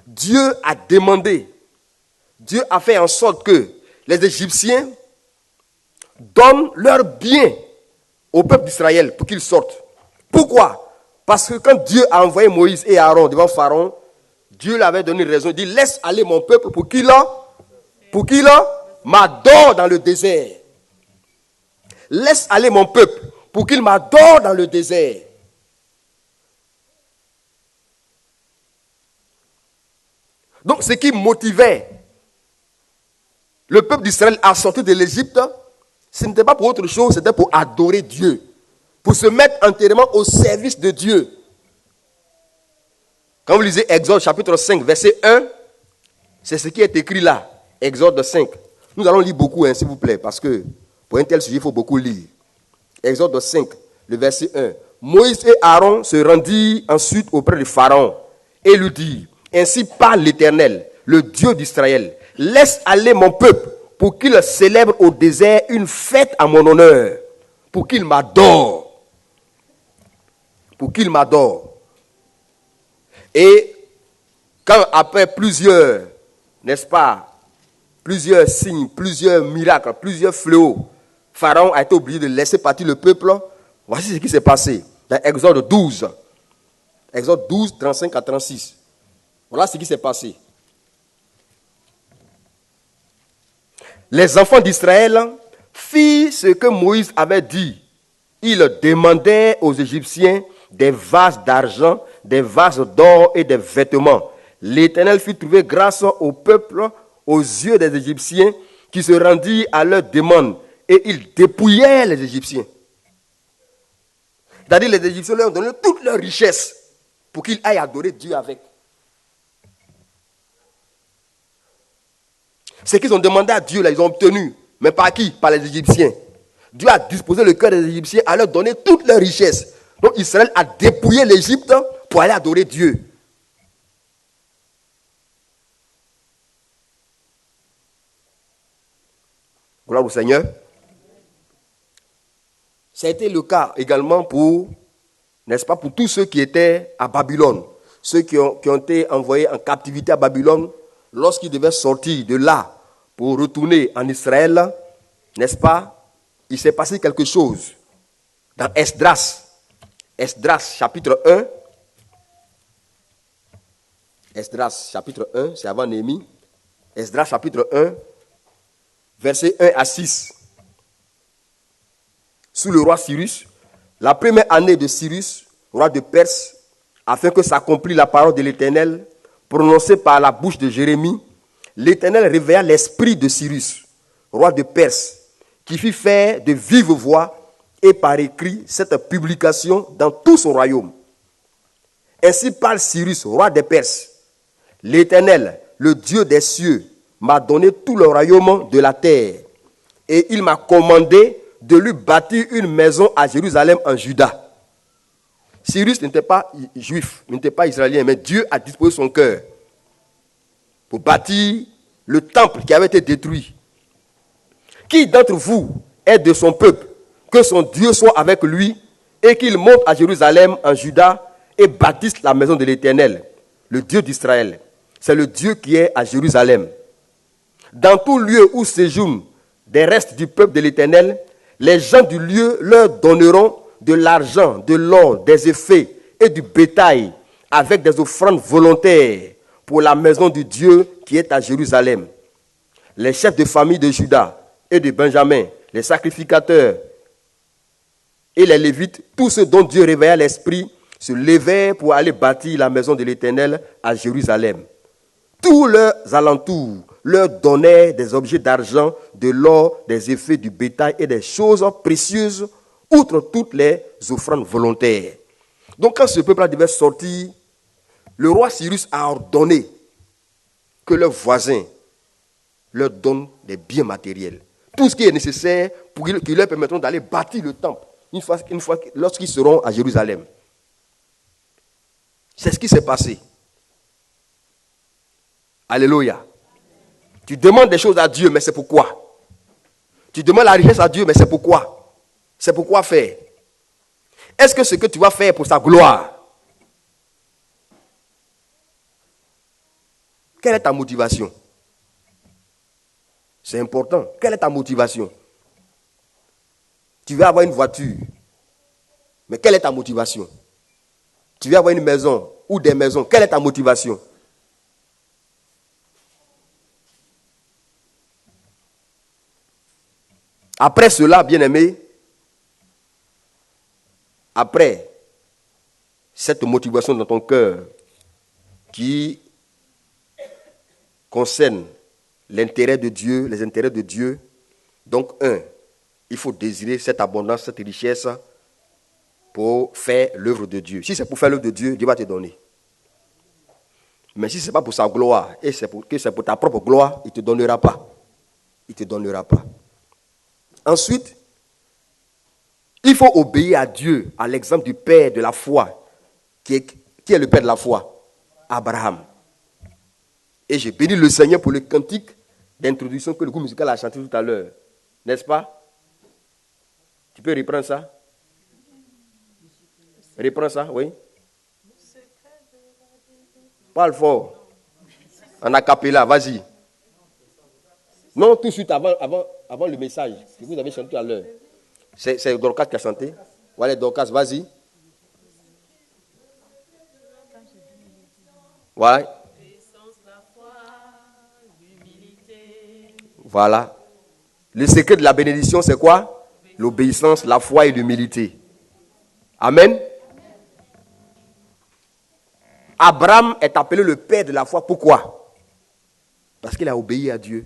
Dieu a demandé, Dieu a fait en sorte que les Égyptiens donnent leurs biens au peuple d'Israël pour qu'ils sortent. Pourquoi? Parce que quand Dieu a envoyé Moïse et Aaron devant Pharaon, Dieu leur avait donné une raison. Il dit, laisse aller mon peuple pour qu'il m'adore dans le désert. Laisse aller mon peuple pour qu'il m'adore dans le désert. Donc ce qui motivait le peuple d'Israël à sortir de l'Égypte, ce n'était pas pour autre chose, c'était pour adorer Dieu. Pour se mettre entièrement au service de Dieu. Quand vous lisez Exode chapitre 5, verset 1, c'est ce qui est écrit là. Exode 5. Nous allons lire beaucoup, s'il vous plaît, parce que pour un tel sujet, il faut beaucoup lire. Exode 5, le verset 1. Moïse et Aaron se rendirent ensuite auprès de Pharaon et lui dirent, ainsi parle l'Éternel, le Dieu d'Israël, laisse aller mon peuple pour qu'il célèbre au désert une fête à mon honneur, pour qu'il m'adore. Pour qu'il m'adore. Et quand après plusieurs, n'est-ce pas, plusieurs signes, plusieurs miracles, plusieurs fléaux, Pharaon a été obligé de laisser partir le peuple, voici ce qui s'est passé dans Exode 12. Exode 12, 35 à 36. Voilà ce qui s'est passé. Les enfants d'Israël firent ce que Moïse avait dit. Ils demandaient aux Égyptiens des vases d'argent, des vases d'or et des vêtements. L'Éternel fit trouver grâce au peuple, aux yeux des Égyptiens, qui se rendirent à leur demande, et ils dépouillèrent les Égyptiens. C'est-à-dire les Égyptiens leur ont donné toute leur richesse pour qu'ils aillent adorer Dieu avec. Ce qu'ils ont demandé à Dieu, là, ils ont obtenu. Mais par qui? Par les Égyptiens. Dieu a disposé le cœur des Égyptiens à leur donner toutes leurs richesses. Donc Israël a dépouillé l'Égypte pour aller adorer Dieu. Gloire au Seigneur. Ça a été le cas également pour, n'est-ce pas, pour tous ceux qui étaient à Babylone. Ceux qui ont été envoyés en captivité à Babylone, lorsqu'ils devaient sortir de là pour retourner en Israël, n'est-ce pas, il s'est passé quelque chose. Dans Esdras chapitre 1, Esdras chapitre 1, c'est avant Néhémie. Esdras chapitre 1, versets 1 à 6. Sous le roi Cyrus, la première année de Cyrus, roi de Perse, afin que s'accomplisse la parole de l'Éternel, prononcée par la bouche de Jérémie, l'Éternel réveilla l'esprit de Cyrus, roi de Perse, qui fit faire de vive voix et par écrit cette publication dans tout son royaume. Ainsi parle Cyrus, roi des Perses. L'Éternel, le Dieu des cieux, m'a donné tout le royaume de la terre, et il m'a commandé de lui bâtir une maison à Jérusalem en Juda. Cyrus n'était pas juif, il n'était pas israélien, mais Dieu a disposé son cœur pour bâtir le temple qui avait été détruit. Qui d'entre vous est de son peuple, que son Dieu soit avec lui, et qu'il monte à Jérusalem en Juda et bâtisse la maison de l'Éternel, le Dieu d'Israël. C'est le Dieu qui est à Jérusalem. Dans tout lieu où séjournent des restes du peuple de l'Éternel, les gens du lieu leur donneront de l'argent, de l'or, des effets et du bétail avec des offrandes volontaires pour la maison du Dieu qui est à Jérusalem. Les chefs de famille de Juda et de Benjamin, les sacrificateurs et les Lévites, tous ceux dont Dieu réveilla l'esprit, se levèrent pour aller bâtir la maison de l'Éternel à Jérusalem. Tous leurs alentours leur donnaient des objets d'argent, de l'or, des effets, du bétail et des choses précieuses, outre toutes les offrandes volontaires. Donc quand ce peuple-là devait sortir, le roi Cyrus a ordonné que leurs voisins leur donnent des biens matériels. Tout ce qui est nécessaire pour qu'ils leur permettront d'aller bâtir le temple lorsqu'ils seront à Jérusalem. C'est ce qui s'est passé. Alléluia. Tu demandes des choses à Dieu, mais c'est pourquoi? Tu demandes la richesse à Dieu, mais c'est pourquoi? C'est pourquoi faire? Est-ce que ce que tu vas faire pour sa gloire? Quelle est ta motivation? C'est important. Quelle est ta motivation? Tu veux avoir une voiture, mais quelle est ta motivation? Tu veux avoir une maison ou des maisons, quelle est ta motivation? Après cela, bien-aimé, après cette motivation dans ton cœur qui concerne l'intérêt de Dieu, les intérêts de Dieu, donc il faut désirer cette abondance, cette richesse pour faire l'œuvre de Dieu. Si c'est pour faire l'œuvre de Dieu, Dieu va te donner. Mais si ce n'est pas pour sa gloire, et c'est pour ta propre gloire, il ne te donnera pas. Il ne te donnera pas. Ensuite, il faut obéir à Dieu, à l'exemple du père de la foi. Qui est le père de la foi? Abraham. Et j'ai béni le Seigneur pour le cantique d'introduction que le groupe musical a chanté tout à l'heure. N'est-ce pas? Tu peux reprendre ça? Reprends ça, oui. Parle fort. En acapella, vas-y. Non, tout de suite, avant le message que vous avez chanté tout à l'heure. C'est Dorcas qui a chanté. Voilà, Dorcas, vas-y. Ouais. Voilà. Le secret de la bénédiction, c'est quoi? L'obéissance, la foi et l'humilité. Amen. Abraham est appelé le père de la foi. Pourquoi? Parce qu'il a obéi à Dieu.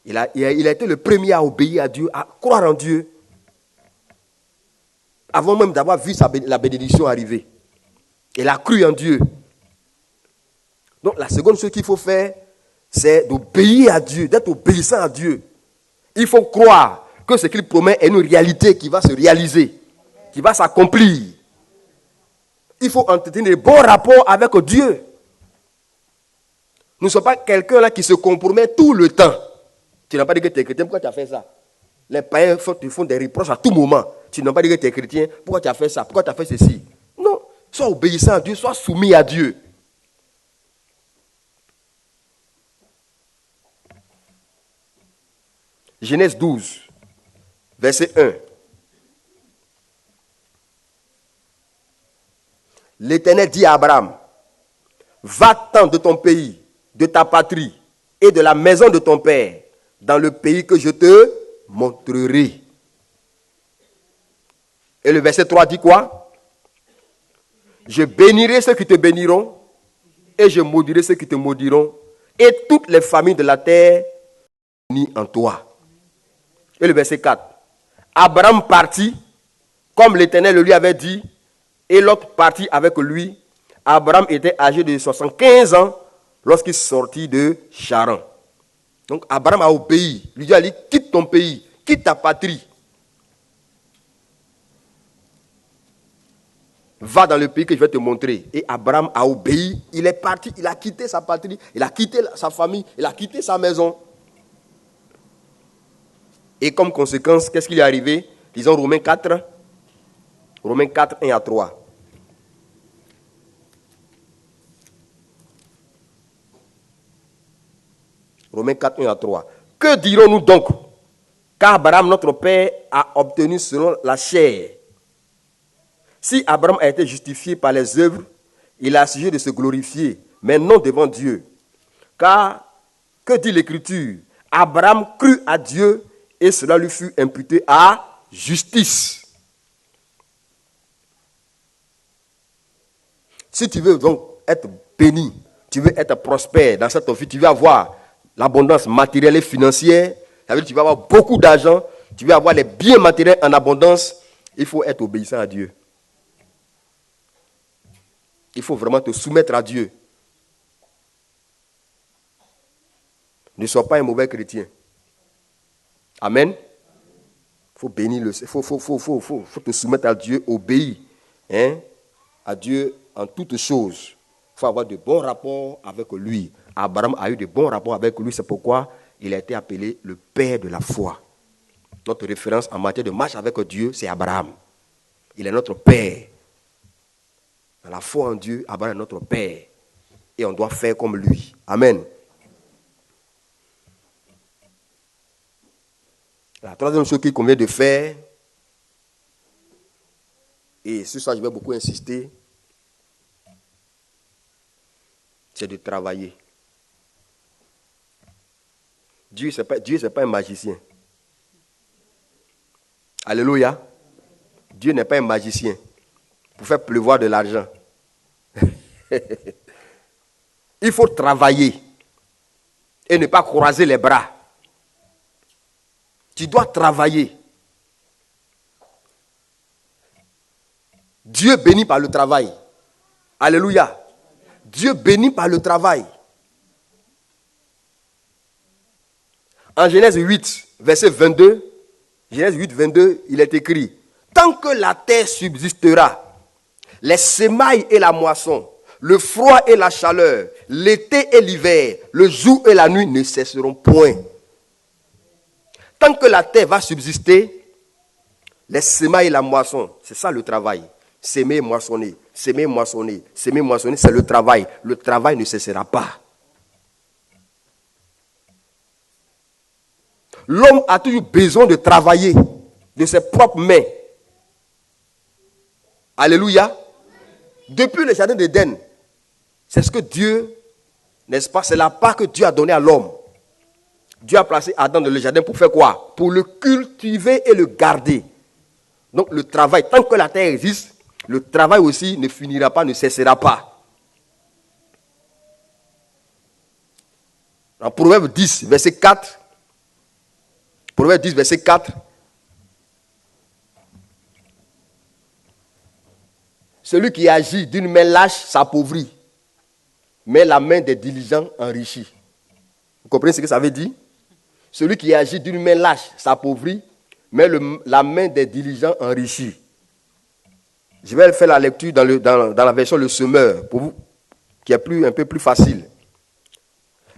Il a été le premier à obéir à Dieu, à croire en Dieu, avant même d'avoir vu la bénédiction arriver. Il a cru en Dieu. Donc la seconde chose qu'il faut faire, c'est d'obéir à Dieu, d'être obéissant à Dieu. Il faut croire que ce qu'il promet est une réalité qui va se réaliser, qui va s'accomplir. Il faut entretenir de bons rapports avec Dieu. Nous ne sommes pas quelqu'un là qui se compromet tout le temps. Tu n'as pas dit que tu es chrétien, pourquoi tu as fait ça? Les païens te font des reproches à tout moment. Tu n'as pas dit que tu es chrétien, pourquoi tu as fait ça? Pourquoi tu as fait ceci? Non, sois obéissant à Dieu, sois soumis à Dieu. Genèse 12, verset 1. L'Éternel dit à Abraham, va-t'en de ton pays, de ta patrie et de la maison de ton père, dans le pays que je te montrerai. Et le verset 3 dit quoi? Je bénirai ceux qui te béniront, et je maudirai ceux qui te maudiront, et toutes les familles de la terre unis en toi. Et le verset 4. Abraham partit, comme l'Éternel le lui avait dit, et l'autre partit avec lui. Abraham était âgé de 75 ans lorsqu'il sortit de Charan. Donc Abraham a obéi. Lui a dit, quitte ton pays, quitte ta patrie. Va dans le pays que je vais te montrer. Et Abraham a obéi. Il est parti, il a quitté sa patrie, il a quitté sa famille, il a quitté sa maison. Et comme conséquence, qu'est-ce qui lui est arrivé? Disons Romains 4. Romains 4, 1 à 3. Romains 4, 1 à 3. Que dirons-nous donc? Car Abraham, notre père, a obtenu selon la chair. Si Abraham a été justifié par les œuvres, il a sujet de se glorifier, mais non devant Dieu. Car, que dit l'Écriture? Abraham crut à Dieu et cela lui fut imputé à justice. Si tu veux donc être béni, tu veux être prospère dans cette vie, tu veux avoir l'abondance matérielle et financière, ça veut dire que tu vas avoir beaucoup d'argent, tu veux avoir les biens matériels en abondance, il faut être obéissant à Dieu. Il faut vraiment te soumettre à Dieu. Ne sois pas un mauvais chrétien. Amen. Il faut bénir le Seigneur. Faut te soumettre à Dieu, obéir à Dieu en toutes choses. Il faut avoir de bons rapports avec lui. Abraham a eu de bons rapports avec lui, c'est pourquoi il a été appelé le père de la foi. Notre référence en matière de marche avec Dieu, c'est Abraham. Il est notre père. Dans la foi en Dieu, Abraham est notre père. Et on doit faire comme lui. Amen. La troisième chose qu'il convient de faire, et sur ça je vais beaucoup insister, c'est de travailler. Dieu, ce n'est pas un magicien. Alléluia. Dieu n'est pas un magicien pour faire pleuvoir de l'argent. Il faut travailler et ne pas croiser les bras. Tu dois travailler. Dieu bénit par le travail. Alléluia. Dieu bénit par le travail. En Genèse 8, verset 22, Genèse 8, 22, il est écrit, tant que la terre subsistera, les semailles et la moisson, le froid et la chaleur, l'été et l'hiver, le jour et la nuit ne cesseront point. Tant que la terre va subsister, les semailles et la moisson, c'est ça le travail. S'aimer, moissonner, s'aimer, moissonner, s'aimer, moissonner, c'est le travail. Le travail ne cessera pas. L'homme a toujours besoin de travailler de ses propres mains. Alléluia. Depuis le jardin d'Éden, c'est ce que Dieu, n'est-ce pas, c'est la part que Dieu a donnée à l'homme. Dieu a placé Adam dans le jardin pour faire quoi? Pour le cultiver et le garder. Donc le travail, tant que la terre existe, le travail aussi ne finira pas, ne cessera pas. En Proverbe 10, verset 4, Proverbe 10, verset 4, celui qui agit d'une main lâche s'appauvrit, mais la main des diligents enrichit. Vous comprenez ce que ça veut dire? Celui qui agit d'une main lâche s'appauvrit, mais la main des diligents enrichit. Je vais faire la lecture dans la version Le Semeur, pour vous, qui est un peu plus facile.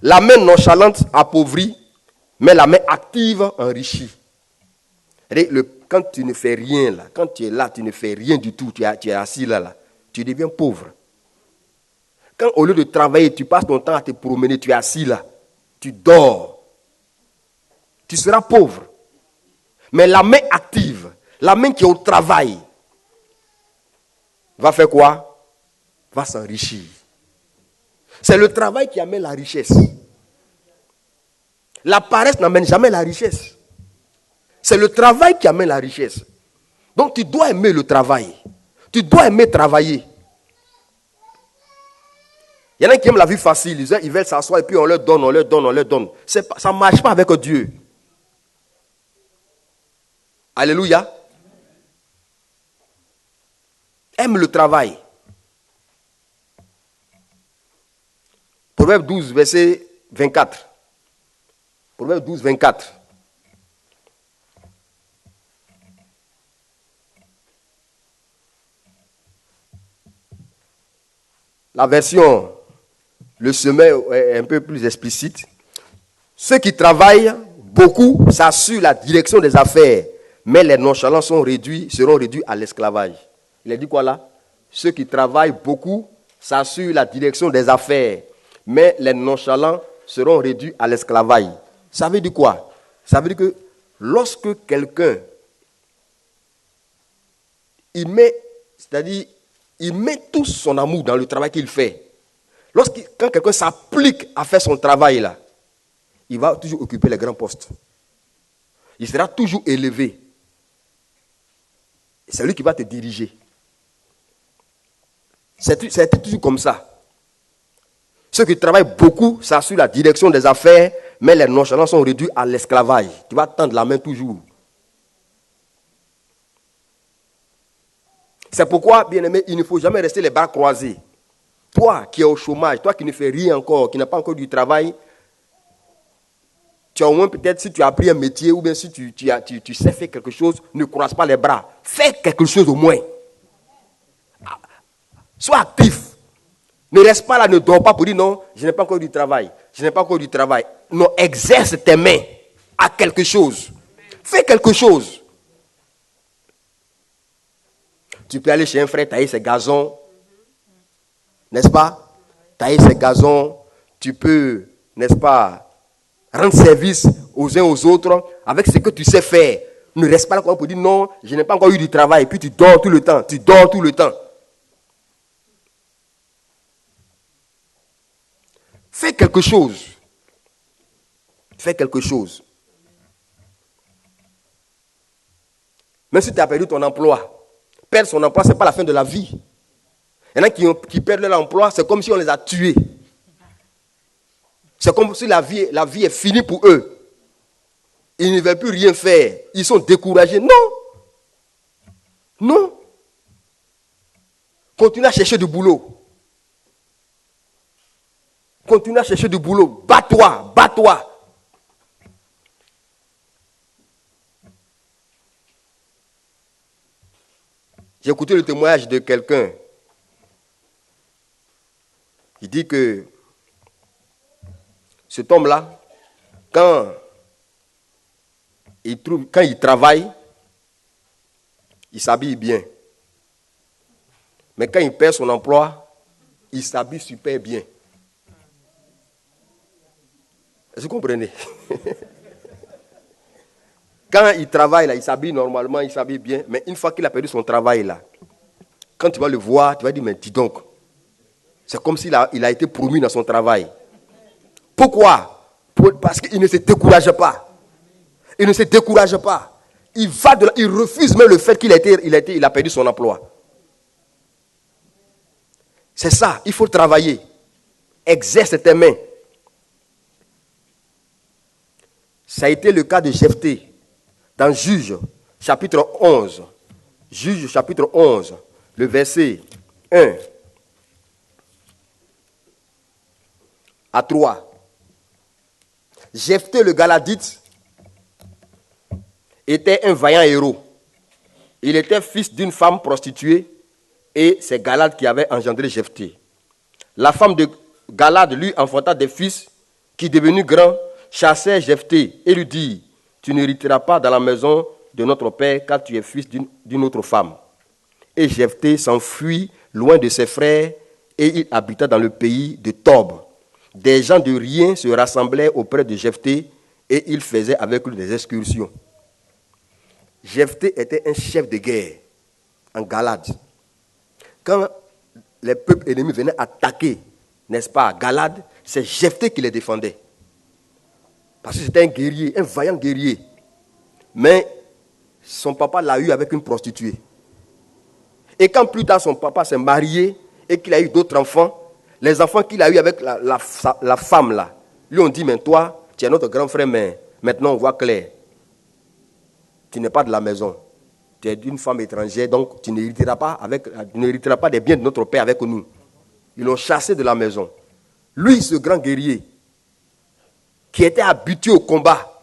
La main nonchalante appauvrit, mais la main active enrichit. Quand tu ne fais rien, là, quand tu es là, tu ne fais rien du tout, tu es assis là, tu deviens pauvre. Quand au lieu de travailler, tu passes ton temps à te promener, tu es assis là, tu dors, tu seras pauvre. Mais la main active, la main qui est au travail, va faire quoi? Va s'enrichir. C'est le travail qui amène la richesse. La paresse n'amène jamais la richesse. C'est le travail qui amène la richesse. Donc tu dois aimer le travail. Tu dois aimer travailler. Il y en a qui aiment la vie facile. Ils veulent s'asseoir et puis on leur donne, on leur donne, on leur donne. Ça ne marche pas avec Dieu. Alléluia. Aime le travail. Proverbe 12, verset 24. Proverbe 12, 24. La version, le semeur est un peu plus explicite. Ceux qui travaillent beaucoup s'assurent la direction des affaires, mais les nonchalants seront réduits à l'esclavage. Il a dit quoi là? Ceux qui travaillent beaucoup s'assurent la direction des affaires, mais les nonchalants seront réduits à l'esclavage. Ça veut dire quoi? Ça veut dire que lorsque quelqu'un, il met tout son amour dans le travail qu'il fait. Quand quelqu'un s'applique à faire son travail là, il va toujours occuper les grands postes. Il sera toujours élevé. C'est lui qui va te diriger. C'est toujours comme ça. Ceux qui travaillent beaucoup s'assurent la direction des affaires, mais les nonchalants sont réduits à l'esclavage. Tu vas tendre la main toujours. C'est pourquoi, bien aimé, il ne faut jamais rester les bras croisés. Toi qui es au chômage, toi qui ne fais rien encore, qui n'as pas encore du travail, tu as au moins peut-être, si tu as appris un métier ou bien si tu sais faire quelque chose, ne croise pas les bras. Fais quelque chose au moins. Sois actif. Ne reste pas là, ne dors pas pour dire non, je n'ai pas encore du travail. Je n'ai pas encore du travail. Non, exerce tes mains à quelque chose. Fais quelque chose. Tu peux aller chez un frère tailler ses gazons. N'est-ce pas? Tailler ses gazons. Tu peux, n'est-ce pas, rendre service aux uns aux autres avec ce que tu sais faire. Ne reste pas là pour dire non, je n'ai pas encore eu du travail. Et puis tu dors tout le temps. Tu dors tout le temps. Fais quelque chose. Fais quelque chose. Même si tu as perdu ton emploi, perdre son emploi, ce n'est pas la fin de la vie. Il y en a qui perdent leur emploi, c'est comme si on les a tués. C'est comme si la vie est finie pour eux. Ils ne veulent plus rien faire. Ils sont découragés. Non. Non. Continue à chercher du boulot. Continue à chercher du boulot. Bats-toi, bats-toi. J'ai écouté le témoignage de quelqu'un. Il dit que cet homme-là, quand il travaille, il s'habille bien. Mais quand il perd son emploi, il s'habille super bien. Est-ce que vous comprenez? Quand il travaille, là, il s'habille normalement, il s'habille bien. Mais une fois qu'il a perdu son travail, là, quand tu vas le voir, tu vas dire, mais dis donc, c'est comme s'il a été promu dans son travail. Pourquoi? Parce qu'il ne se décourage pas. Il ne se décourage pas. Il refuse même le fait qu'il a perdu son emploi. C'est ça, il faut travailler. Exerce tes mains. Ça a été le cas de Jephthé dans Juge, chapitre 11. Juge, chapitre 11, le verset 1 à 3. Jephthé le Galadite était un vaillant héros. Il était fils d'une femme prostituée et c'est Galad qui avait engendré Jephthé. La femme de Galad lui enfanta des fils qui, devenus grands, chassèrent Jephthé et lui dirent: tu n'hériteras pas dans la maison de notre père car tu es fils d'une autre femme. Et Jephthé s'enfuit loin de ses frères et il habita dans le pays de Tob. Des gens de rien se rassemblaient auprès de Jephthé et il faisait avec lui des excursions. Jephthé était un chef de guerre en Galade. Quand les peuples ennemis venaient attaquer, n'est-ce pas, Galade, c'est Jephthé qui les défendait. Parce que c'était un guerrier, un vaillant guerrier. Mais son papa l'a eu avec une prostituée. Et quand plus tard son papa s'est marié et qu'il a eu d'autres enfants, les enfants qu'il a eu avec la femme là, lui ont dit: mais toi, tu es notre grand frère, mais maintenant on voit clair. Tu n'es pas de la maison. Tu es d'une femme étrangère, donc tu n'hériteras pas des biens de notre père avec nous. Ils l'ont chassé de la maison. Lui, ce grand guerrier, qui était habitué au combat,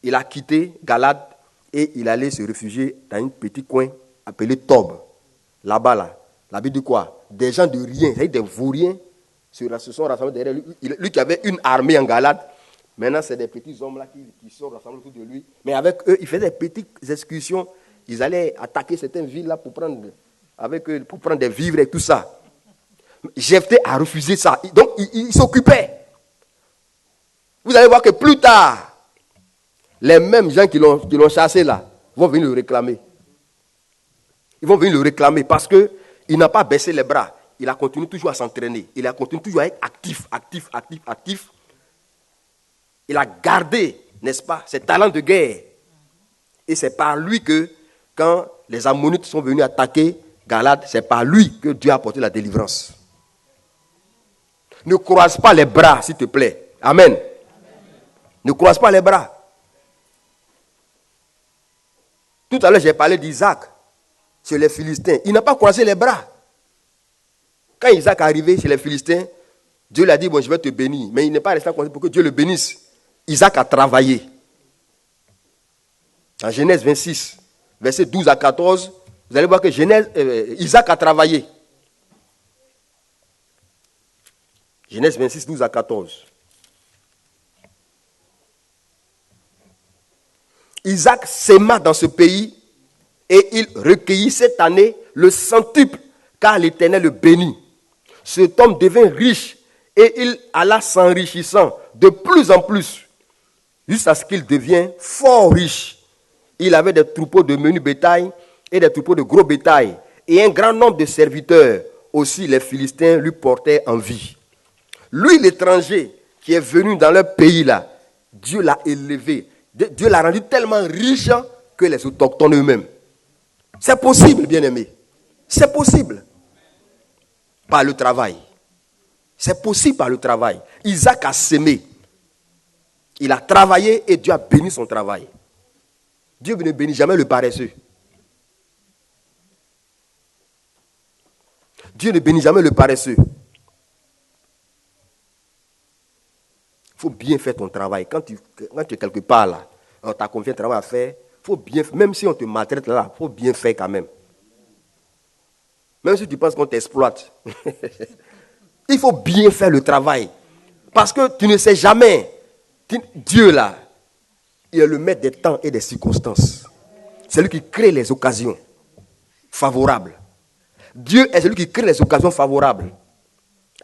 il a quitté Galade et il allait se réfugier dans un petit coin appelé Tob. Là-bas, là, la Bible dit quoi? Des gens de rien, c'est-à-dire des vauriens, se sont rassemblés derrière lui. Lui qui avait une armée en Galade, maintenant c'est des petits hommes là qui sont rassemblés autour de lui. Mais avec eux, il faisait des petites excursions. Ils allaient attaquer certaines villes là pour prendre des vivres et tout ça. Jephthé a refusé ça. Donc il s'occupait. Vous allez voir que plus tard, les mêmes gens qui l'ont chassé là vont venir le réclamer. Ils vont venir le réclamer parce qu'il n'a pas baissé les bras. Il a continué toujours à s'entraîner. Il a continué toujours à être actif. Il a gardé, n'est-ce pas, ses talents de guerre. Et c'est par lui que, quand les Ammonites sont venus attaquer Galade, c'est par lui que Dieu a apporté la délivrance. Ne croise pas les bras, s'il te plaît. Amen. Ne croise pas les bras. Tout à l'heure, j'ai parlé d'Isaac chez les Philistins. Il n'a pas croisé les bras. Quand Isaac est arrivé chez les Philistins, Dieu lui a dit: bon, je vais te bénir. Mais il n'est pas resté croisé pour que Dieu le bénisse. Isaac a travaillé. En Genèse 26, versets 12 à 14, vous allez voir que Isaac a travaillé. Genèse 26, 12 à 14. Isaac s'aima dans ce pays et il recueillit cette année le centuple, car l'Éternel le bénit. Cet homme devint riche et il alla s'enrichissant de plus en plus, jusqu'à ce qu'il devienne fort riche. Il avait des troupeaux de menu bétail et des troupeaux de gros bétail, et un grand nombre de serviteurs. Aussi les Philistins lui portaient envie. Lui, l'étranger qui est venu dans leur pays là, Dieu l'a élevé. Dieu l'a rendu tellement riche que les autochtones eux-mêmes. C'est possible, bien-aimé. C'est possible. Par le travail. C'est possible par le travail. Isaac a sémé. Il a travaillé et Dieu a béni son travail. Dieu ne bénit jamais le paresseux. Dieu ne bénit jamais le paresseux. Il faut bien faire ton travail. Quand tu es quelque part là, on t'a confié un travail à faire, faut bien, même si on te maltraite là, il faut bien faire quand même. Même si tu penses qu'on t'exploite. Il faut bien faire le travail. Parce que tu ne sais jamais. Dieu là, il est le maître des temps et des circonstances. C'est lui qui crée les occasions favorables. Dieu est celui qui crée les occasions favorables.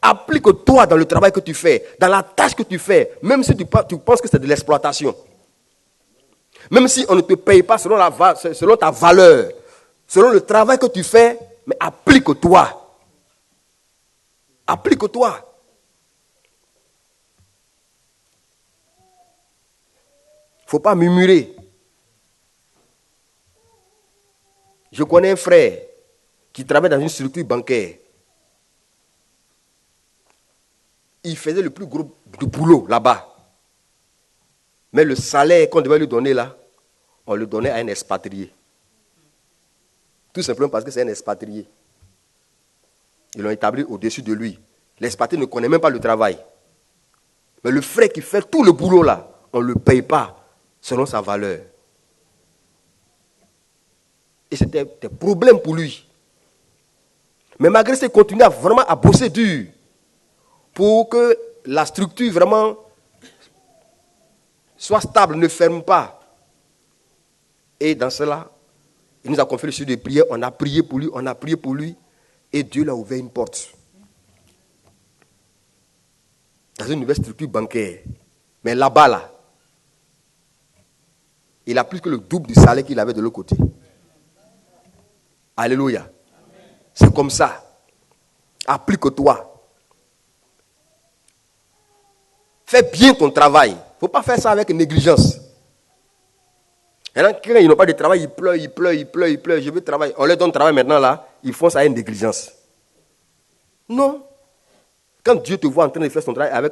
Applique-toi dans le travail que tu fais, dans la tâche que tu fais, même si tu penses que c'est de l'exploitation. Même si on ne te paye pas selon ta valeur, selon le travail que tu fais, mais applique-toi. Applique-toi. Il ne faut pas murmurer. Je connais un frère qui travaille dans une structure bancaire. Il faisait le plus gros du boulot là-bas. Mais le salaire qu'on devait lui donner là, on le donnait à un expatrié. Tout simplement parce que c'est un expatrié. Ils l'ont établi au-dessus de lui. L'expatrié ne connaît même pas le travail. Mais le frère qui fait tout le boulot là, on ne le paye pas selon sa valeur. Et c'était un problème pour lui. Mais malgré ça, il continuait vraiment à bosser dur pour que la structure vraiment soit stable, ne ferme pas. Et dans cela, il nous a confié le sujet de prière. On a prié pour lui, on a prié pour lui. Et Dieu l'a ouvert une porte. Dans une nouvelle structure bancaire. Mais là-bas, là, il a plus que le double du salaire qu'il avait de l'autre côté. Alléluia. C'est comme ça. Applique-toi. Fais bien ton travail. Il ne faut pas faire ça avec négligence. Et là, quand ils n'ont pas de travail, ils pleurent. Je veux travailler. On leur donne travail maintenant là, ils font ça avec négligence. Non. Quand Dieu te voit en train de faire son travail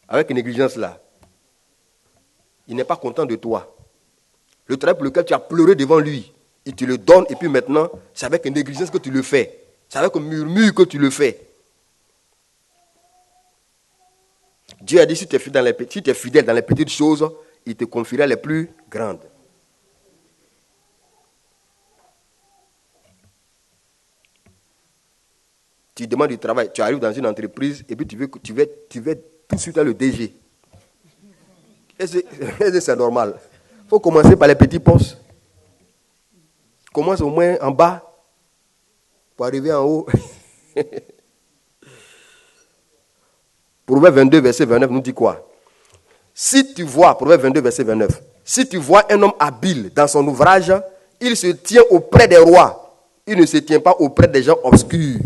avec négligence là, il n'est pas content de toi. Le travail pour lequel tu as pleuré devant lui, il te le donne et puis maintenant, c'est avec négligence que tu le fais. C'est avec un murmure que tu le fais. Dieu a dit, si tu es fidèle dans les petites choses, il te confiera les plus grandes. Tu demandes du travail, tu arrives dans une entreprise et puis tu veux tout de suite à le DG. Et c'est normal. Il faut commencer par les petits postes. Commence au moins en bas pour arriver en haut. Proverbe 22, verset 29 nous dit quoi? Si tu vois, Proverbe 22, verset 29, si tu vois un homme habile dans son ouvrage, il se tient auprès des rois. Il ne se tient pas auprès des gens obscurs.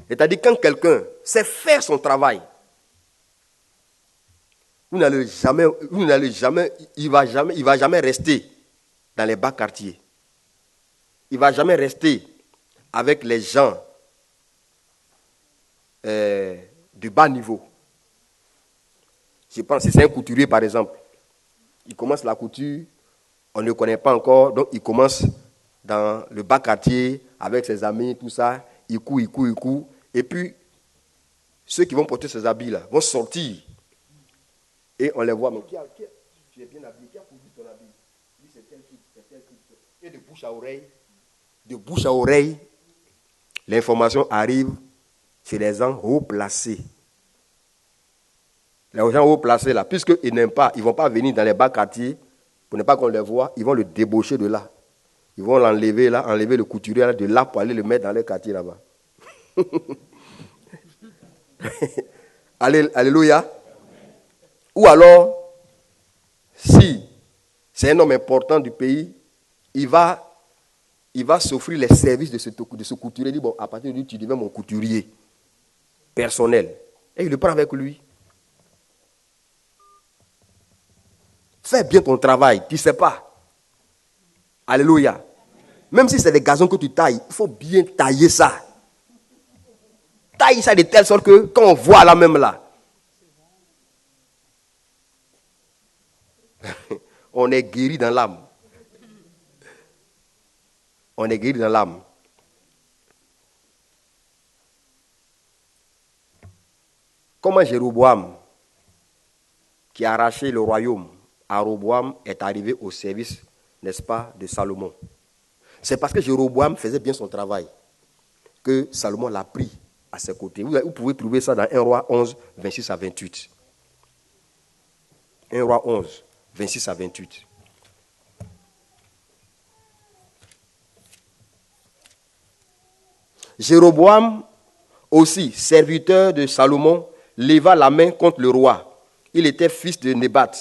C'est-à-dire quand quelqu'un sait faire son travail, il va jamais rester dans les bas quartiers. Il ne va jamais rester avec les gens de bas niveau. Je pense que c'est un couturier par exemple. Il commence la couture, on ne le connaît pas encore, donc il commence dans le bas quartier avec ses amis, tout ça. Il court. Et puis, ceux qui vont porter ces habits-là vont sortir. Et on les voit, mais tu es bien habillé, qui a produit ton habit? Lui, c'est tel truc. Et de bouche à oreille, l'information arrive chez les gens haut placés. Les gens haut placés, là, puisqu'ils n'aiment pas, ils ne vont pas venir dans les bas quartiers, pour ne pas qu'on les voit, ils vont le débaucher de là. Ils vont l'enlever là, enlever le couturier là, de là pour aller le mettre dans les quartiers là-bas. Alléluia. Ou alors, si c'est un homme important du pays, il va s'offrir les services de ce couturier. Il dit, bon, à partir de lui, tu deviens mon couturier personnel. Et il le prend avec lui. Fais bien ton travail, tu ne sais pas. Alléluia. Même si c'est des gazons que tu tailles, il faut bien tailler ça. Taille ça de telle sorte que quand on voit là même là, on est guéri dans l'âme. On est guéri dans l'âme. Comment Jéroboam, qui a arraché le royaume à Roboam, est arrivé au service, n'est-ce pas, de Salomon? C'est parce que Jéroboam faisait bien son travail que Salomon l'a pris à ses côtés. Vous pouvez trouver ça dans 1 Roi 11, 26 à 28. 1 Roi 11, 26 à 28. Jéroboam, aussi serviteur de Salomon, leva la main contre le roi. Il était fils de Nébat,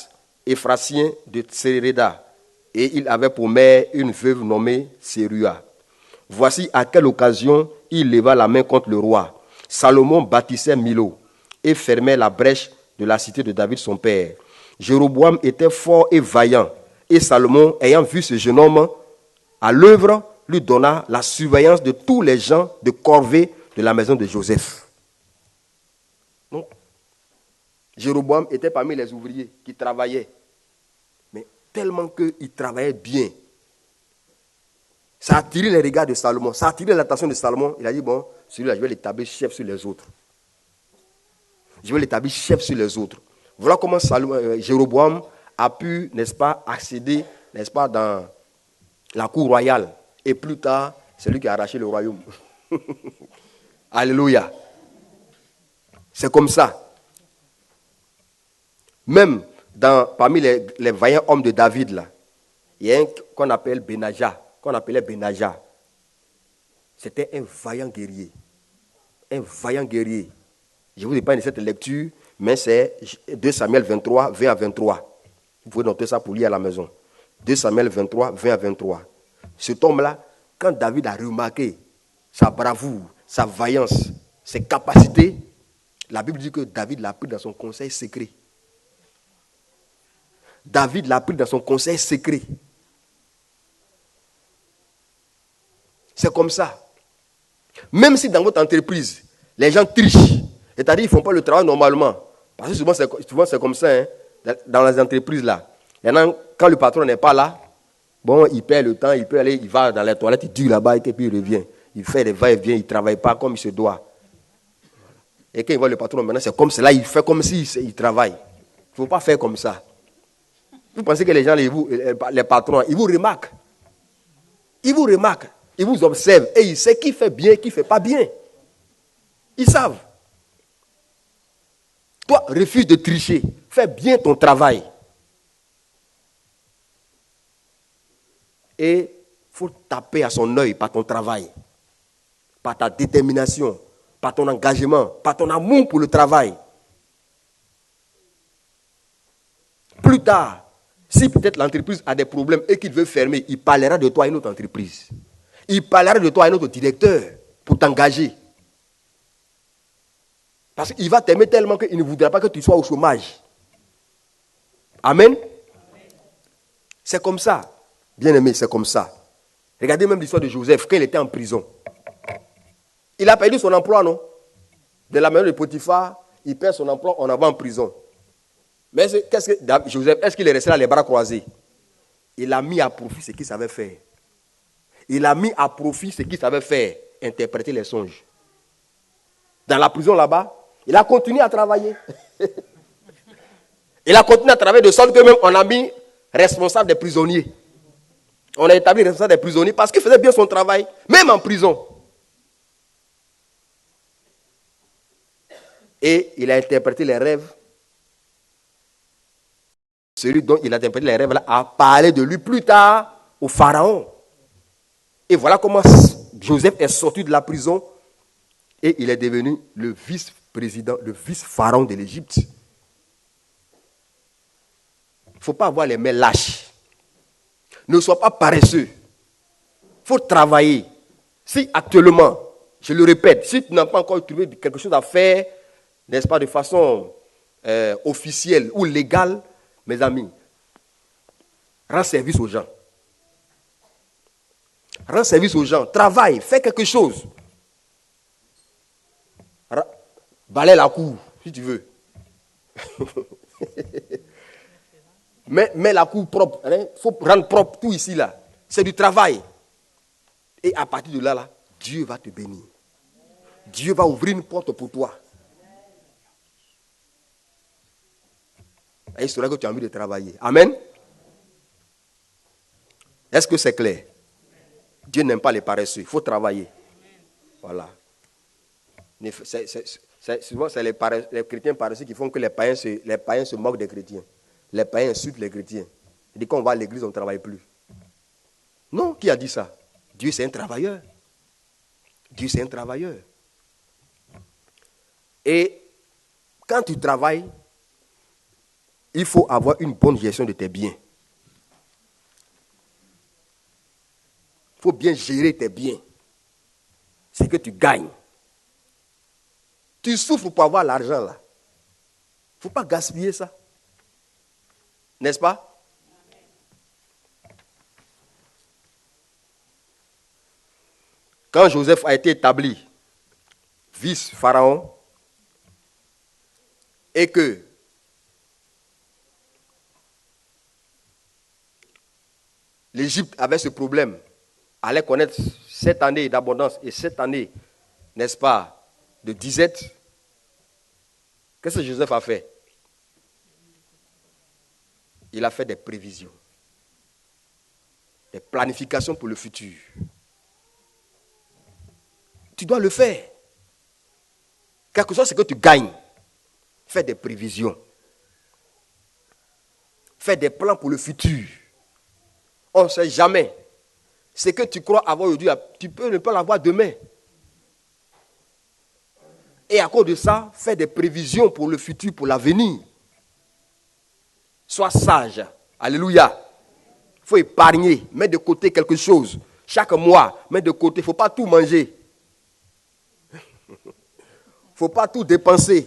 Ephratien de Tséréda, et il avait pour mère une veuve nommée Sérua. Voici à quelle occasion il leva la main contre le roi. Salomon bâtissait Milo et fermait la brèche de la cité de David son père. Jéroboam était fort et vaillant, et Salomon, ayant vu ce jeune homme à l'œuvre, lui donna la surveillance de tous les gens de corvée de la maison de Joseph. Donc, Jéroboam était parmi les ouvriers qui travaillaient, mais tellement qu'il travaillait bien. Ça a attiré les regards de Salomon, ça a attiré l'attention de Salomon. Il a dit, bon, celui-là, je vais l'établir chef sur les autres. Je vais l'établir chef sur les autres. Voilà comment Jéroboam a pu, n'est-ce pas, accéder, n'est-ce pas, dans la cour royale. Et plus tard, c'est lui qui a arraché le royaume. Alléluia. C'est comme ça. Même parmi les vaillants hommes de David, là, il y a un qu'on appelle Benaja, qu'on appelait Benaja. C'était un vaillant guerrier. Un vaillant guerrier. Je vous épargne cette lecture, mais c'est 2 Samuel 23, 20 à 23. Vous pouvez noter ça pour lire à la maison. 2 Samuel 23, 20 à 23. Cet homme-là, quand David a remarqué sa bravoure, sa vaillance, ses capacités, la Bible dit que David l'a pris dans son conseil secret. David l'a pris dans son conseil secret. C'est comme ça. Même si dans votre entreprise, les gens trichent, c'est-à-dire qu'ils ne font pas le travail normalement, parce que souvent c'est comme ça, hein, dans les entreprises là. Maintenant, quand le patron n'est pas là, bon, il perd le temps, il peut aller, il va dans les toilettes, il dure là-bas et puis il revient. Il fait des va-et-vient, il ne travaille pas comme il se doit. Et quand il voit le patron maintenant, c'est comme cela, il fait comme s'il travaille. Il ne faut pas faire comme ça. Vous pensez que les gens, les patrons, ils vous remarquent. Ils vous remarquent, ils vous observent et ils savent qui fait bien, qui ne fait pas bien. Ils savent. Toi, refuse de tricher. Fais bien ton travail. Et il faut taper à son œil par ton travail, par ta détermination, par ton engagement, par ton amour pour le travail. Plus tard, si peut-être l'entreprise a des problèmes et qu'il veut fermer, il parlera de toi à une autre entreprise. Il parlera de toi à un autre directeur pour t'engager. Parce qu'il va t'aimer tellement qu'il ne voudra pas que tu sois au chômage. Amen. C'est comme ça. Bien aimé, c'est comme ça. Regardez même l'histoire de Joseph quand il était en prison. Il a perdu son emploi, non? De la maison de Potiphar, il perd son emploi, on va en prison. Mais Joseph, est-ce qu'il est resté là les bras croisés? Il a mis à profit ce qu'il savait faire. Il a mis à profit ce qu'il savait faire, interpréter les songes. Dans la prison là-bas, il a continué à travailler. Il a continué à travailler de sorte que même on a mis responsable des prisonniers. On a établi responsable des prisonniers parce qu'il faisait bien son travail, même en prison. Et il a interprété les rêves. Celui dont il a interprété les rêves là a parlé de lui plus tard au pharaon. Et voilà comment Joseph est sorti de la prison et il est devenu le vice-président, le vice-pharaon de l'Égypte. Il ne faut pas avoir les mains lâches. Ne sois pas paresseux. Il faut travailler. Si actuellement, je le répète, si tu n'as pas encore trouvé quelque chose à faire, n'est-ce pas, de façon officielle ou légale, mes amis, rends service aux gens. Rends service aux gens. Travaille, fais quelque chose. Balaye la cour, si tu veux. Mets la cour propre. Il faut rendre propre tout ici, là. C'est du travail. Et à partir de là, Dieu va te bénir. Dieu va ouvrir une porte pour toi. Et il sera que tu as envie de travailler. Amen. Est-ce que c'est clair? Dieu n'aime pas les paresseux. Il faut travailler. Voilà. Souvent, c'est les chrétiens paresseux qui font que les païens se moquent des chrétiens. Les païens insultent les chrétiens. Ils disent qu'on va à l'église, on ne travaille plus. Non, qui a dit ça? Dieu, c'est un travailleur. Dieu, c'est un travailleur. Et quand tu travailles, il faut avoir une bonne gestion de tes biens. Il faut bien gérer tes biens. C'est que tu gagnes. Tu souffres pour avoir l'argent là. Il ne faut pas gaspiller ça. N'est-ce pas? Quand Joseph a été établi vice-pharaon et que l'Égypte avait ce problème, allait connaître 7 années d'abondance et 7 années, n'est-ce pas, de disette. Qu'est-ce que Joseph a fait? Il a fait des prévisions, des planifications pour le futur. Tu dois le faire. Quel que soit ce que tu gagnes, fais des prévisions. Fais des plans pour le futur. On ne sait jamais. Ce que tu crois avoir aujourd'hui, tu peux ne pas l'avoir demain. Et à cause de ça, fais des prévisions pour le futur, pour l'avenir. Sois sage. Alléluia. Il faut épargner, mettre de côté quelque chose. Chaque mois, mettre de côté. Il ne faut pas tout manger. Il ne faut pas tout dépenser.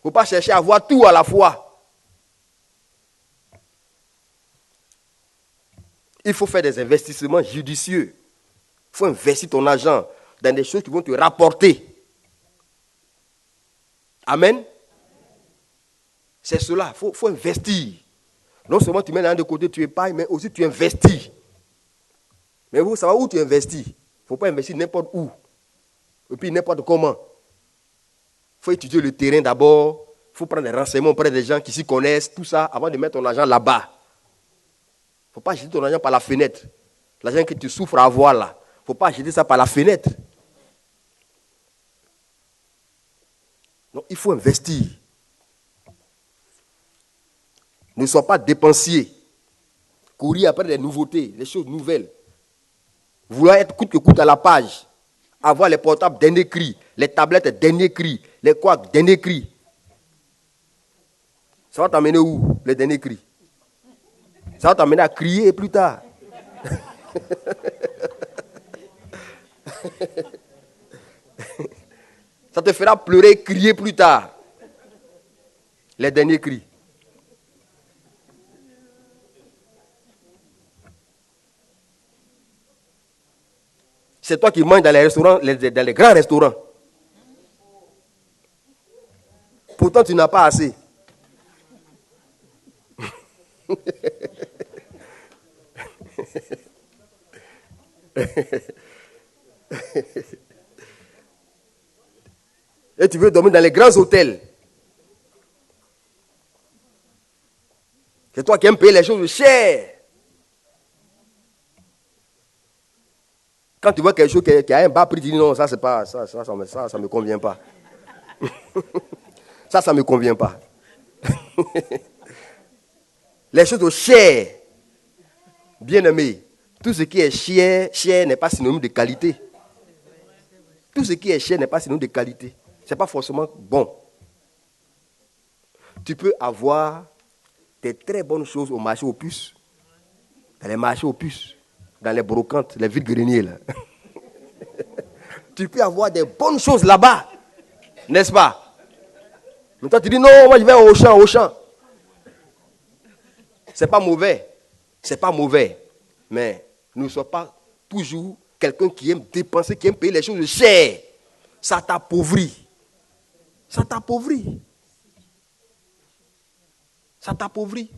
Il ne faut pas chercher à avoir tout à la fois. Il faut faire des investissements judicieux. Il faut investir ton argent dans des choses qui vont te rapporter. Amen. C'est cela. Il faut investir. Non seulement tu mets l'argent de côté, tu épargnes, mais aussi tu investis. Mais vous savez où tu investis. Il ne faut pas investir n'importe où. Et puis n'importe comment. Il faut étudier le terrain d'abord. Il faut prendre des renseignements auprès des gens qui s'y connaissent, tout ça, avant de mettre ton argent là-bas. Il ne faut pas jeter ton argent par la fenêtre. L'argent que tu souffres à avoir là. Il ne faut pas jeter ça par la fenêtre. Non, il faut investir. Ne sois pas dépensier. Courir après des nouveautés, des choses nouvelles. Vouloir être coûte que coûte à la page. Avoir les portables dernier cri, les tablettes dernier cri, les quoi dernier cri. Ça va t'amener où, les derniers cris? Ça va t'amener à crier plus tard. Ça te fera pleurer, crier plus tard. Les derniers cris. C'est toi qui manges dans les restaurants, dans les grands restaurants. Pourtant, tu n'as pas assez. Et tu veux dormir dans les grands hôtels. C'est toi qui aimes payer les choses chères. Quand tu vois quelque chose qui a un bas prix, tu dis non, ça c'est pas ça me convient pas. ça me convient pas. Les choses chères, bien aimé, tout ce qui est cher n'est pas synonyme de qualité. Tout ce qui est cher n'est pas synonyme de qualité. Ce n'est pas forcément bon. Tu peux avoir des très bonnes choses au marché aux puces. Dans les marchés aux puces. Dans les brocantes, les vides-greniers là. Tu peux avoir des bonnes choses là-bas. N'est-ce pas? Mais toi tu dis non, moi je vais au champ. C'est pas mauvais. C'est pas mauvais. Mais ne sois pas toujours quelqu'un qui aime dépenser, qui aime payer les choses chères. Ça t'appauvrit. Ça t'appauvrit. Ça t'appauvrit.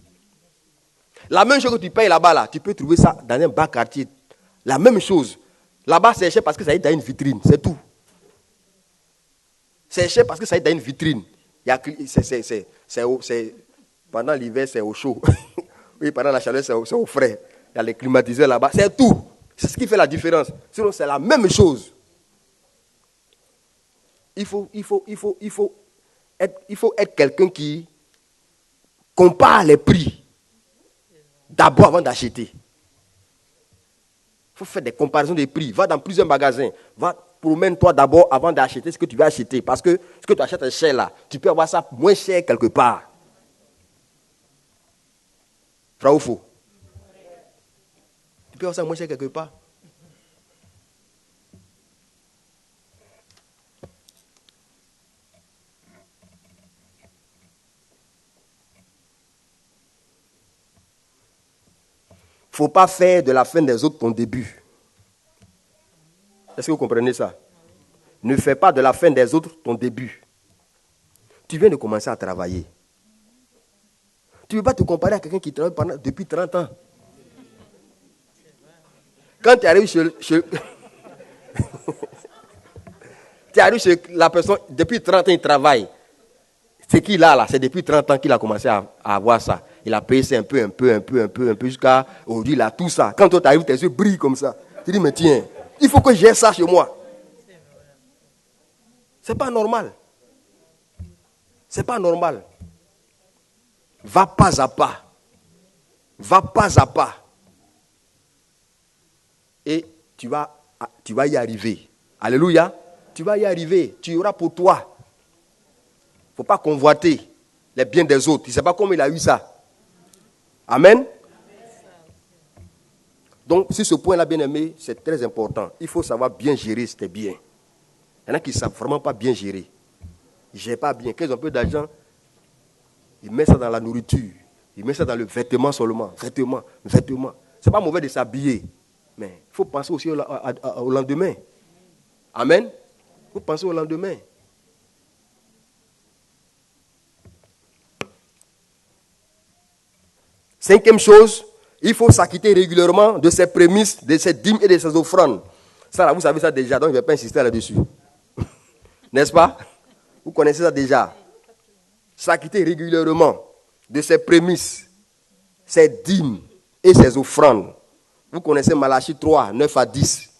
La même chose que tu payes là-bas, là, tu peux trouver ça dans un bas quartier. La même chose. Là-bas, c'est cher parce que ça est dans une vitrine. C'est tout. C'est cher parce que ça est dans une vitrine. Pendant l'hiver, c'est au chaud. Oui, pendant la chaleur, c'est au frais. Il y a les climatiseurs là-bas. C'est tout. C'est ce qui fait la différence. Sinon, c'est la même chose. Il faut être quelqu'un qui compare les prix d'abord avant d'acheter. Il faut faire des comparaisons de prix. Va dans plusieurs magasins. Promène-toi d'abord avant d'acheter ce que tu vas acheter. Parce que ce que tu achètes est cher là. Tu peux avoir ça moins cher quelque part. Vrai ou faux? Tu peux avoir ça moins cher quelque part. Il ne faut pas faire de la fin des autres ton début. Est-ce que vous comprenez ça? Ne fais pas de la fin des autres ton début. Tu viens de commencer à travailler. Tu ne veux pas te comparer à quelqu'un qui travaille depuis 30 ans. Quand tu arrives chez Tu arrives chez la personne, depuis 30 ans, il travaille. Ce qu'il a là, c'est depuis 30 ans qu'il a commencé à avoir ça. Il a payé ça un peu, jusqu'à aujourd'hui, il a tout ça. Quand toi t'arrives, tes yeux brillent comme ça. Tu dis, mais tiens, il faut que j'ai ça chez moi. C'est pas normal. C'est pas normal. Va pas à pas. Va pas à pas. Et tu vas y arriver. Alléluia. Tu vas y arriver. Tu y auras pour toi. Il ne faut pas convoiter les biens des autres. Tu ne sais pas comment il a eu ça. Amen. Donc, sur ce point-là, bien aimé, c'est très important. Il faut savoir bien gérer tes biens. Il y en a qui ne savent vraiment pas bien gérer. Ils ne gèrent pas bien. Quand ils ont un peu d'argent, ils mettent ça dans la nourriture. Ils mettent ça dans le vêtement seulement. Vêtement. Ce n'est pas mauvais de s'habiller. Mais il faut penser aussi au lendemain. Amen. Il faut penser au lendemain. Cinquième chose, il faut s'acquitter régulièrement de ses prémices, de ses dîmes et de ses offrandes. Ça, là, vous savez ça déjà, donc je ne vais pas insister là-dessus. N'est-ce pas? Vous connaissez ça déjà. S'acquitter régulièrement de ses prémices, ses dîmes et ses offrandes. Vous connaissez Malachie 3, 9 à 10.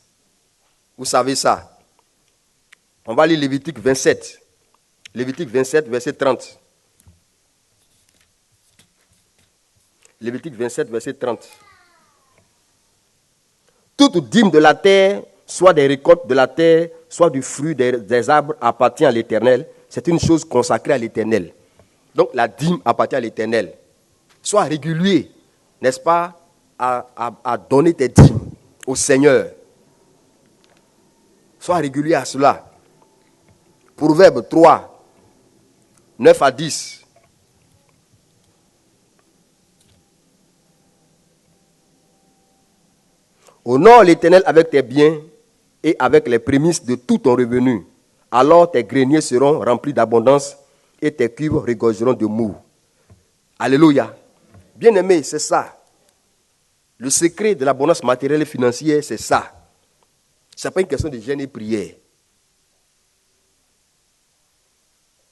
Vous savez ça. On va lire Lévitique 27. Lévitique 27, verset 30. Lévitique 27, verset 30. Toute dîme de la terre, soit des récoltes de la terre, soit du fruit des arbres, appartient à l'Éternel. C'est une chose consacrée à l'Éternel. Donc la dîme appartient à l'Éternel. Sois régulier, n'est-ce pas, à donner tes dîmes au Seigneur. Sois régulier à cela. Proverbe 3, 9 à 10. Honore l'Éternel avec tes biens et avec les prémices de tout ton revenu. Alors tes greniers seront remplis d'abondance et tes cuves regorgeront de mou. Alléluia. Bien-aimé, c'est ça. Le secret de l'abondance matérielle et financière, c'est ça. Ce n'est pas une question de jeûne et prière.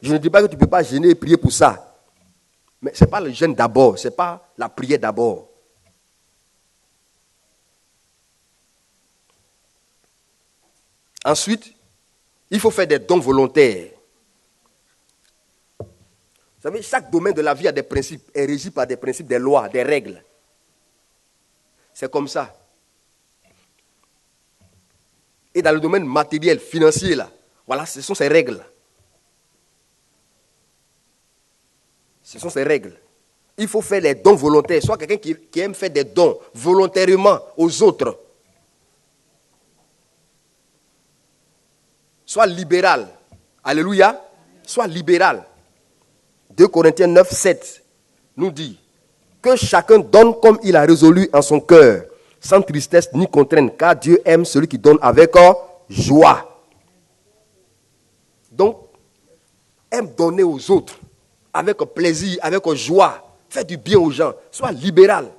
Je ne dis pas que tu ne peux pas jeûner et prier pour ça. Mais ce n'est pas le jeûne d'abord, ce n'est pas la prière d'abord. Ensuite, il faut faire des dons volontaires. Vous savez, chaque domaine de la vie a des principes, est régi par des principes, des lois, des règles. C'est comme ça. Et dans le domaine matériel, financier, là, voilà, ce sont ces règles. Ce sont ces règles. Il faut faire les dons volontaires. Soit quelqu'un qui aime faire des dons volontairement aux autres. Sois libéral. Alléluia. Sois libéral. 2 Corinthiens 9, 7 nous dit que chacun donne comme il a résolu en son cœur, sans tristesse ni contrainte, car Dieu aime celui qui donne avec joie. Donc, aime donner aux autres avec plaisir, avec joie. Fais du bien aux gens. Sois libéral.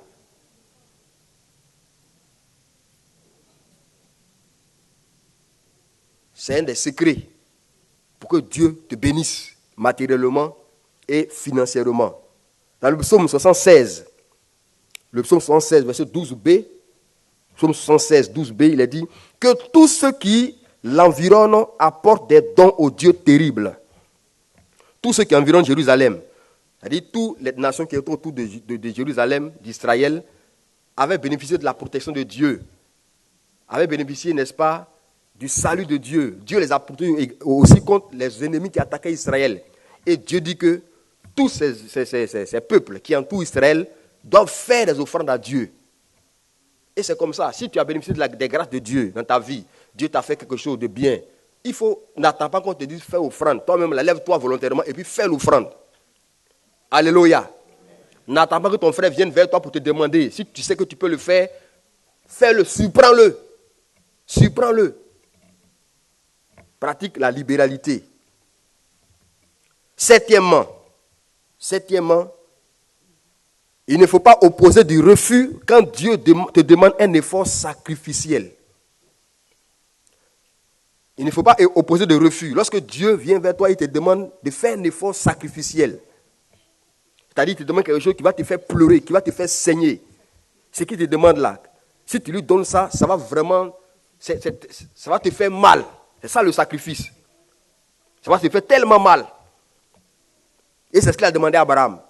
C'est un des secrets pour que Dieu te bénisse matériellement et financièrement. Dans le psaume 76, verset 12b, psaume 76, 12b, il est dit que tous ceux qui l'environnent apportent des dons au Dieu terrible. Tous ceux qui environnent Jérusalem, c'est-à-dire toutes les nations qui étaient autour de Jérusalem, d'Israël, avaient bénéficié de la protection de Dieu, avaient bénéficié, n'est-ce pas, du salut de Dieu. Dieu les a protégés aussi contre les ennemis qui attaquaient Israël. Et Dieu dit que tous ces peuples qui entourent Israël doivent faire des offrandes à Dieu. Et c'est comme ça. Si tu as bénéficié des grâces de Dieu dans ta vie, Dieu t'a fait quelque chose de bien, n'attends pas qu'on te dise fais offrande. Toi-même, lève-toi volontairement et puis fais l'offrande. Alléluia. N'attends pas que ton frère vienne vers toi pour te demander. Si tu sais que tu peux le faire, fais-le, surprends-le. Surprends-le. Pratique la libéralité. Septièmement, il ne faut pas opposer du refus quand Dieu te demande un effort sacrificiel. Il ne faut pas opposer de refus. Lorsque Dieu vient vers toi, il te demande de faire un effort sacrificiel. C'est-à-dire qu'il te demande quelque chose qui va te faire pleurer, qui va te faire saigner. Ce qu'il te demande là, si tu lui donnes ça, ça va vraiment, ça va te faire mal. C'est ça le sacrifice. Ça va te faire tellement mal. Et c'est ce qu'il a demandé à Abraham.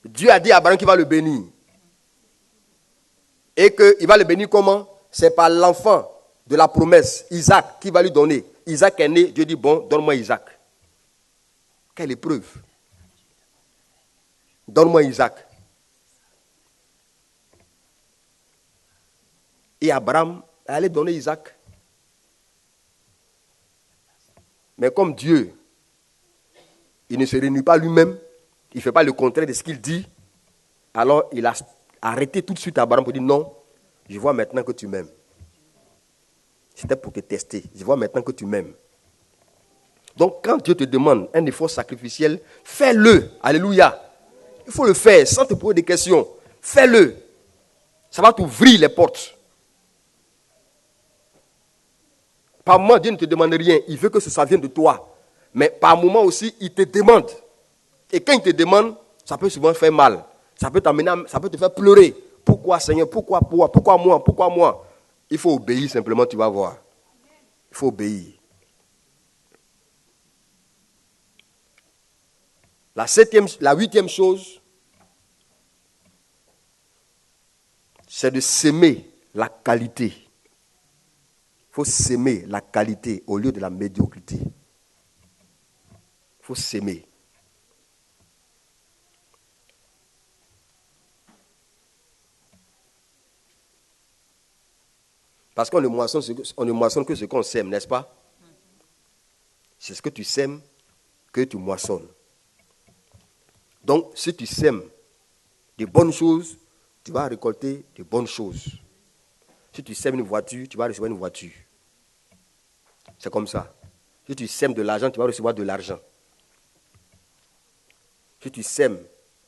Dieu a dit à Abraham qu'il va le bénir. Et qu'il va le bénir comment? C'est par l'enfant de la promesse, Isaac, qu'il va lui donner. Isaac est né, Dieu dit, bon, donne-moi Isaac. Quelle épreuve. Donne-moi Isaac. Et Abraham allait donner Isaac. Mais comme Dieu, il ne se réunit pas lui-même, il ne fait pas le contraire de ce qu'il dit, alors il a arrêté tout de suite Abraham pour dire non, je vois maintenant que tu m'aimes. C'était pour te tester. Je vois maintenant que tu m'aimes. Donc quand Dieu te demande un effort sacrificiel, fais-le. Alléluia. Il faut le faire sans te poser des questions. Fais-le. Ça va t'ouvrir les portes. Par moment, Dieu ne te demande rien. Il veut que ça vienne de toi. Mais par moment aussi, il te demande. Et quand il te demande, ça peut souvent faire mal. Ça peut t'amener, ça peut te faire pleurer. Pourquoi, Seigneur? Pourquoi moi? Pourquoi moi? Il faut obéir simplement, tu vas voir. Il faut obéir. La huitième chose, c'est de s'aimer la qualité. Il faut s'aimer la qualité au lieu de la médiocrité. Il faut s'aimer. Parce qu'on ne moissonne que ce qu'on sème, n'est-ce pas? C'est ce que tu sèmes que tu moissonnes. Donc, si tu sèmes de bonnes choses, tu vas récolter de bonnes choses. Si tu sèmes une voiture, tu vas recevoir une voiture. C'est comme ça. Si tu sèmes de l'argent, tu vas recevoir de l'argent. Si tu sèmes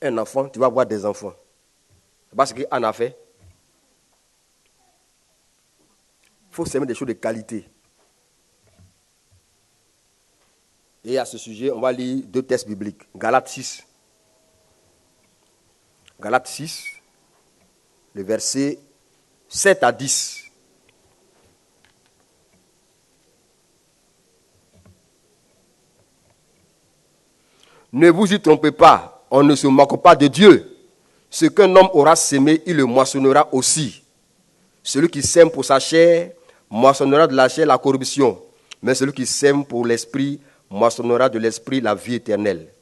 un enfant, tu vas avoir des enfants. C'est pas ce qu'Anne a fait. Il faut s'aimer des choses de qualité. Et à ce sujet, on va lire 2 textes bibliques. Galates 6. Galates 6, le verset 7 à 10. Ne vous y trompez pas, on ne se moque pas de Dieu. Ce qu'un homme aura sémé, il le moissonnera aussi. Celui qui sème pour sa chair, moissonnera de la chair la corruption. Mais celui qui sème pour l'esprit, moissonnera de l'esprit la vie éternelle.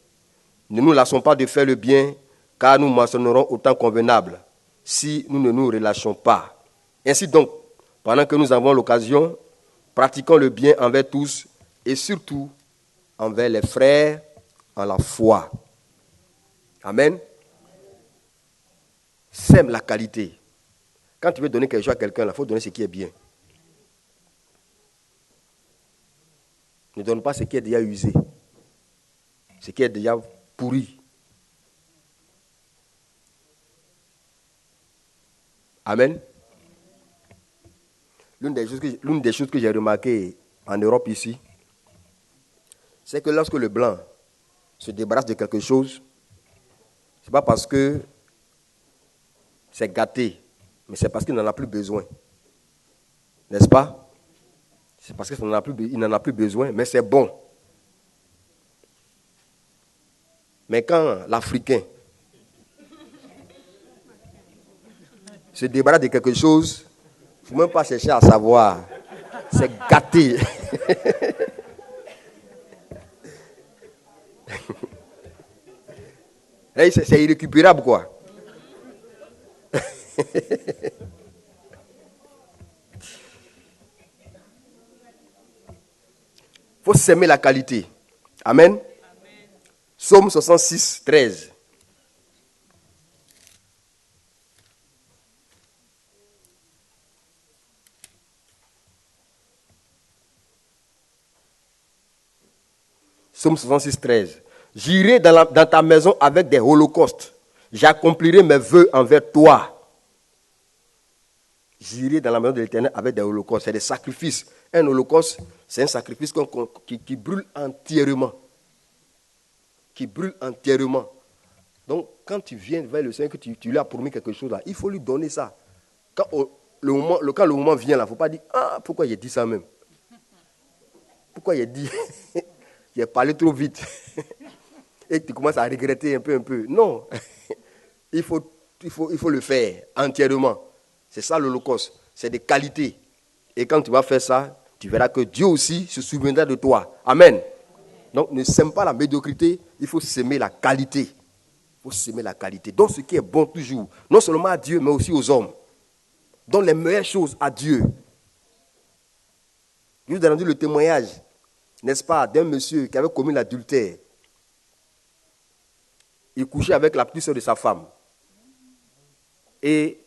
Ne nous lassons pas de faire le bien, car nous moissonnerons au temps convenable, si nous ne nous relâchons pas. Ainsi donc, pendant que nous avons l'occasion, pratiquons le bien envers tous, et surtout envers les frères en la foi. Amen. Sème la qualité. Quand tu veux donner quelque chose à quelqu'un, il faut donner ce qui est bien. Ne donne pas ce qui est déjà usé, ce qui est déjà pourri. Amen. L'une des choses que j'ai remarquées en Europe ici, c'est que lorsque le blanc se débarrasse de quelque chose, ce n'est pas parce que c'est gâté, mais c'est parce qu'il n'en a plus besoin. N'est-ce pas? C'est parce qu'il n'en a plus besoin, mais c'est bon. Mais quand l'Africain se débarrasse de quelque chose, il ne faut même pas chercher à savoir. C'est gâté. C'est irrécupérable, quoi. Il faut s'aimer la qualité. Amen. Psaume 66, 13. Psaume 66, 13. J'irai dans ta maison avec des holocaustes. J'accomplirai mes vœux envers toi. j'irai dans la maison de l'Éternel avec des holocaustes. C'est des sacrifices. Un holocauste, c'est un sacrifice qui brûle entièrement. Qui brûle entièrement. Donc, quand tu viens vers le Seigneur, que tu lui as promis quelque chose, là, il faut lui donner ça. Quand le moment vient, il ne faut pas dire « Ah, pourquoi il a dit ça même ?» Pourquoi il a dit « Il a parlé trop vite ?» Et tu commences à regretter un peu. Non, il faut le faire entièrement. C'est ça l'holocauste. C'est des qualités. Et quand tu vas faire ça, tu verras que Dieu aussi se souviendra de toi. Amen. Donc ne sème pas la médiocrité, il faut s'aimer la qualité. Il faut s'aimer la qualité. Donc ce qui est bon toujours, non seulement à Dieu, mais aussi aux hommes. Donne les meilleures choses à Dieu. Je vous ai rendu le témoignage, n'est-ce pas, d'un monsieur qui avait commis l'adultère. Il couchait avec la petite sœur de sa femme. Et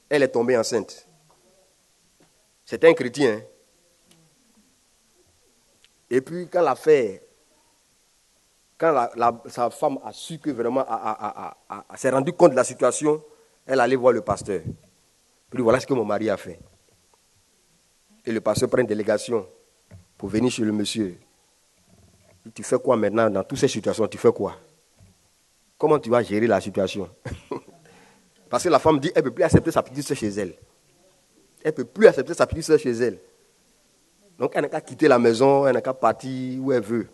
elle est tombée enceinte. C'était un chrétien. Et puis quand l'affaire, quand sa femme a su que vraiment s'est rendue compte de la situation, elle allait voir le pasteur. Puis voilà ce que mon mari a fait. Et le pasteur prend une délégation pour venir chez le monsieur. Tu fais quoi maintenant dans toutes ces situations? Tu fais quoi? Comment tu vas gérer la situation? Parce que la femme dit, elle ne peut plus accepter sa petite soeur chez elle. Elle ne peut plus accepter sa petite soeur chez elle. Donc elle n'a qu'à quitter la maison, elle n'a qu'à partir où elle veut.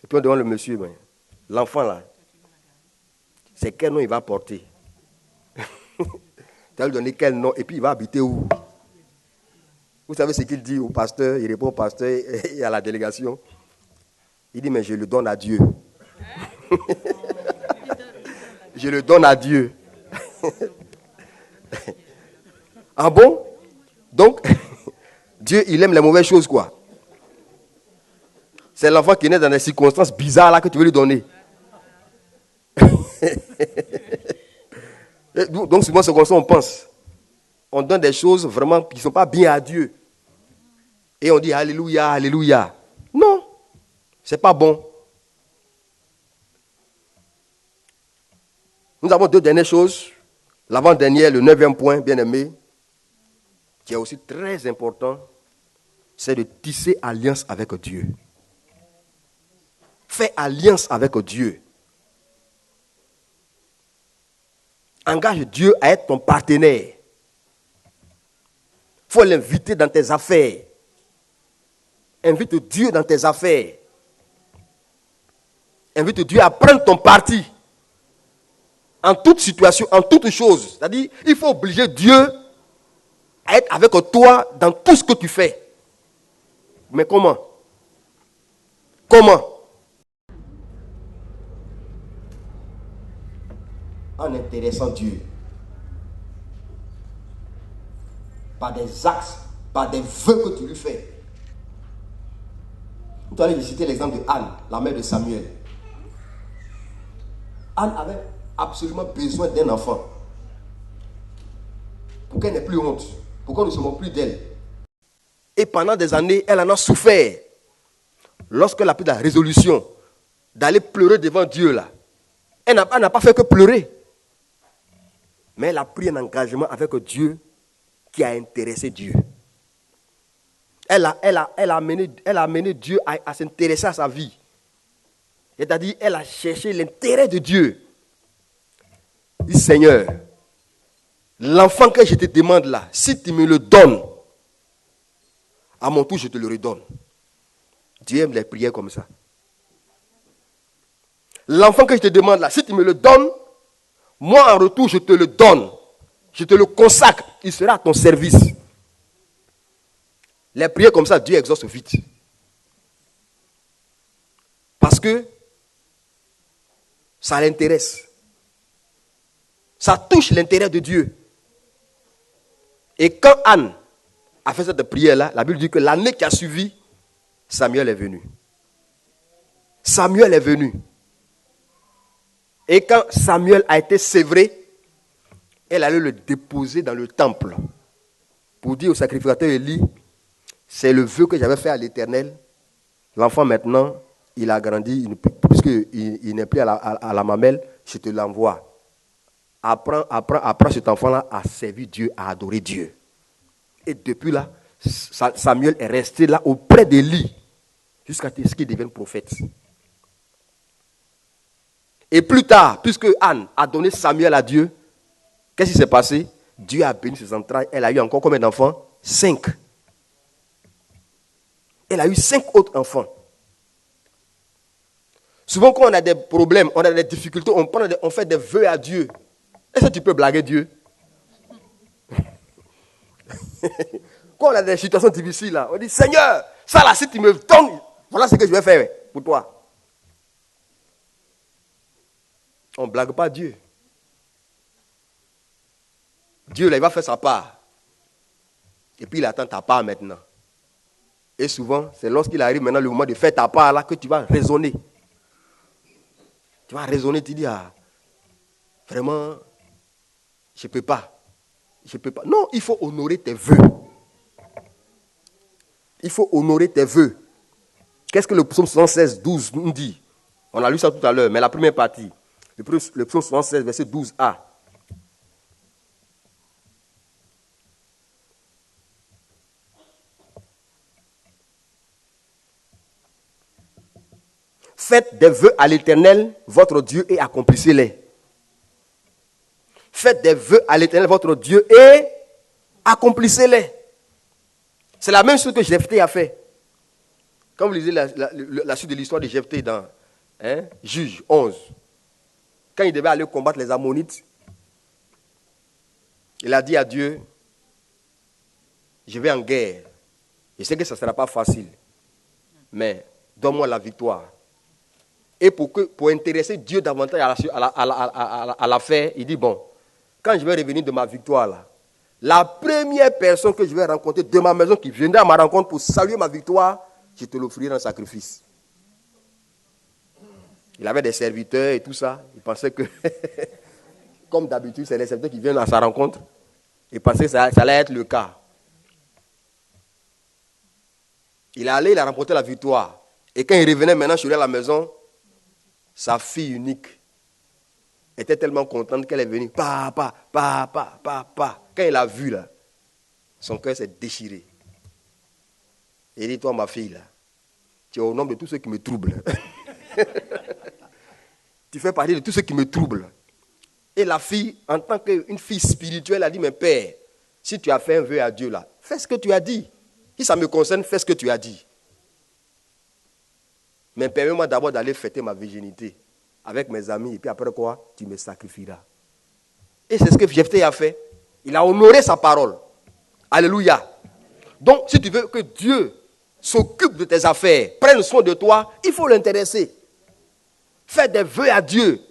Et puis on demande le monsieur, l'enfant là, c'est quel nom il va porter? Tu vas lui donner quel nom et puis il va habiter où? Vous savez ce qu'il dit au pasteur? Il répond au pasteur et à la délégation. Il dit, mais je le donne à Dieu. Je le donne à Dieu. Ah bon? Donc, Dieu, il aime les mauvaises choses, quoi. C'est l'enfant qui naît dans des circonstances bizarres là que tu veux lui donner. Donc, souvent, c'est comme ça qu'on pense. On donne des choses vraiment qui ne sont pas bien à Dieu. Et on dit Alléluia, Alléluia. Non, ce n'est pas bon. Nous avons deux dernières choses. L'avant-dernière, le 9e point, bien aimé, qui est aussi très important, c'est de tisser alliance avec Dieu. Fais alliance avec Dieu. Engage Dieu à être ton partenaire. Il faut l'inviter dans tes affaires. Invite Dieu dans tes affaires. Invite Dieu à prendre ton parti. En toute situation, en toute chose. C'est-à-dire, il faut obliger Dieu à être avec toi dans tout ce que tu fais. Mais comment? Comment? En intéressant Dieu. Par des axes, par des vœux que tu lui fais. Tout à l'heure, j'ai cité l'exemple de Anne, la mère de Samuel. Anne avait absolument besoin d'un enfant. Pour qu'elle n'ait plus honte. Pour qu'on ne se moque plus d'elle. Et pendant des années, elle en a souffert. Lorsqu'elle a pris la résolution d'aller pleurer devant Dieu, là, elle n'a pas fait que pleurer. Mais elle a pris un engagement avec Dieu qui a intéressé Dieu. Elle a amené Dieu à s'intéresser à sa vie. C'est-à-dire, elle a cherché l'intérêt de Dieu. Dit, Seigneur, l'enfant que je te demande là, si tu me le donnes, à mon tour, je te le redonne. Dieu aime les prières comme ça. L'enfant que je te demande là, si tu me le donnes, moi en retour, je te le donne. Je te le consacre. Il sera à ton service. Les prières comme ça, Dieu exauce vite. Parce que ça l'intéresse. Ça touche l'intérêt de Dieu. Et quand Anne a fait cette prière-là, la Bible dit que l'année qui a suivi, Samuel est venu. Samuel est venu. Et quand Samuel a été sévré, elle allait le déposer dans le temple pour dire au sacrificateur Élie, c'est le vœu que j'avais fait à l'Éternel. L'enfant maintenant, il a grandi, puisqu'il n'est plus à la mamelle, je te l'envoie apprends cet enfant-là à servir Dieu, à adorer Dieu. Et depuis là, Samuel est resté là auprès d'Élie jusqu'à ce qu'il devienne prophète. Et plus tard, puisque Anne a donné Samuel à Dieu, qu'est-ce qui s'est passé? Dieu a béni ses entrailles. Elle a eu encore combien d'enfants? 5. Elle a eu 5 autres enfants. Souvent, quand on a des problèmes, on a des difficultés, on fait des vœux à Dieu. Est-ce que tu peux blaguer Dieu? Quand on a des situations difficiles, là, on dit, Seigneur, ça là, si tu me donnes, voilà ce que je vais faire pour toi. On ne blague pas Dieu. Dieu, là, il va faire sa part. Et puis, il attend ta part maintenant. Et souvent, c'est lorsqu'il arrive maintenant le moment de faire ta part là que tu vas raisonner. Tu vas raisonner, tu dis, ah, vraiment, je ne peux pas. Je peux pas. Non, il faut honorer tes vœux. Il faut honorer tes vœux. Qu'est-ce que le psaume 76, 12 nous dit? On a lu ça tout à l'heure, mais la première partie. Le psaume 76, verset 12a. Faites des vœux à l'Éternel, votre Dieu, et accomplissez-les. Faites des vœux à l'Éternel, votre Dieu, et accomplissez-les. C'est la même chose que Jephthé a fait. Quand vous lisez la suite de l'histoire de Jephthé dans Juge 11, quand il devait aller combattre les Ammonites, il a dit à Dieu, je vais en guerre. Je sais que ça ne sera pas facile, mais donne-moi la victoire. Et pour intéresser Dieu davantage à l'affaire, il dit, bon, quand je vais revenir de ma victoire là, la première personne que je vais rencontrer de ma maison qui viendra à ma rencontre pour saluer ma victoire, je te l'offrirai en sacrifice. Il avait des serviteurs et tout ça. Il pensait que, comme d'habitude, c'est les serviteurs qui viennent à sa rencontre. Il pensait que ça allait être le cas. Il est allé, il a remporté la victoire. Et quand il revenait maintenant chez lui à la maison, sa fille unique était tellement contente qu'elle est venue. Papa. Quand il a vu là, son cœur s'est déchiré. Il dit, toi ma fille là, tu es au nombre de tous ceux qui me troublent. Tu fais partie de tous ceux qui me troublent. Et la fille, en tant qu'une fille spirituelle, a dit, mais père, si tu as fait un vœu à Dieu là, fais ce que tu as dit. Si ça me concerne, fais ce que tu as dit. Mais permets-moi d'abord d'aller fêter ma virginité avec mes amis. Et puis après quoi, tu me sacrifieras. Et c'est ce que Jephthé a fait. Il a honoré sa parole. Alléluia. Donc, si tu veux que Dieu s'occupe de tes affaires, prenne soin de toi, il faut l'intéresser. Fais des vœux à Dieu.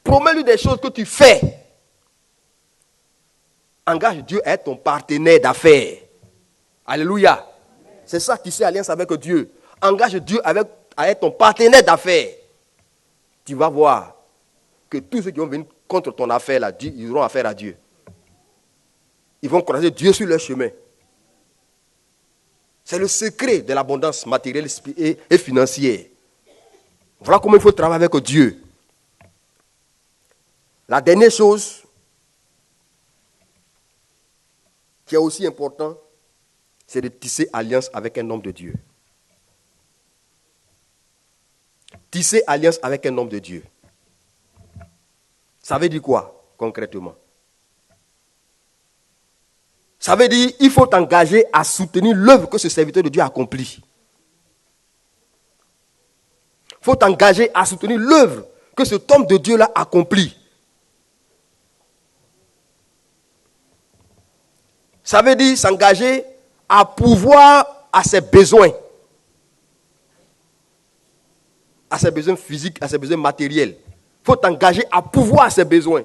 Promets-lui des choses que tu fais. Engage Dieu à être ton partenaire d'affaires. Alléluia. C'est ça qui fait alliance avec Dieu. Engage Dieu à être ton partenaire d'affaires. Tu vas voir que tous ceux qui vont venir contre ton affaire, là, ils auront affaire à Dieu. Ils vont croiser Dieu sur leur chemin. C'est le secret de l'abondance matérielle et financière. Voilà comment il faut travailler avec Dieu. La dernière chose qui est aussi importante, c'est de tisser alliance avec un homme de Dieu. Tisser alliance avec un homme de Dieu. Ça veut dire quoi, concrètement? Ça veut dire qu'il faut t'engager à soutenir l'œuvre que ce serviteur de Dieu accomplit. Il faut t'engager à soutenir l'œuvre que cet homme de Dieu-là accomplit. Ça veut dire s'engager à pourvoir à ses besoins. À ses besoins physiques, à ses besoins matériels. Il faut t'engager à pourvoir à ses besoins.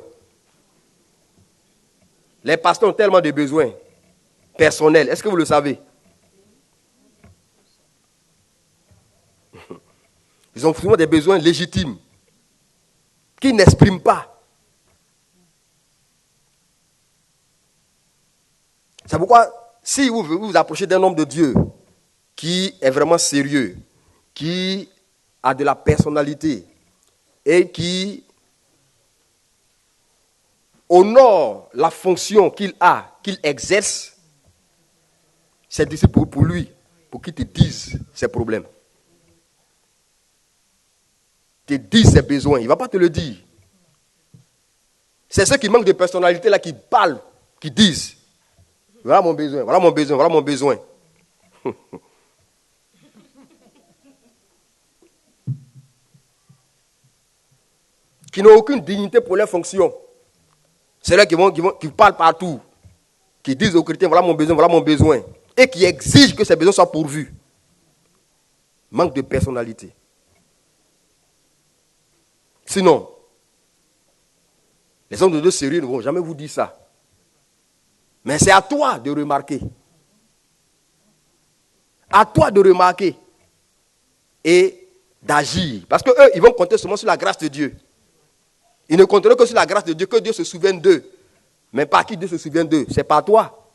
Les pasteurs ont tellement de besoins personnels. Est-ce que vous le savez? Ils ont souvent des besoins légitimes qu'ils n'expriment pas. C'est pourquoi, si vous vous approchez d'un homme de Dieu qui est vraiment sérieux, qui a de la personnalité et qui honore la fonction qu'il a, qu'il exerce, c'est pour lui, pour qu'il te dise ses problèmes. Te dise ses besoins. Il ne va pas te le dire. C'est ceux qui manquent de personnalité là qui parlent, qui disent voilà mon besoin, voilà mon besoin, voilà mon besoin. Qui n'ont aucune dignité pour leur fonction. C'est là qui parlent partout, qui disent aux chrétiens voilà mon besoin, et qui exigent que ces besoins soient pourvus. Manque de personnalité. Sinon, les hommes de Dieu sérieux ne vont jamais vous dire ça. Mais c'est à toi de remarquer. À toi de remarquer et d'agir. Parce qu'eux, ils vont compter seulement sur la grâce de Dieu. Ils ne compteront que sur la grâce de Dieu, que Dieu se souvienne d'eux. Mais pas qui Dieu se souvient d'eux. C'est pas toi.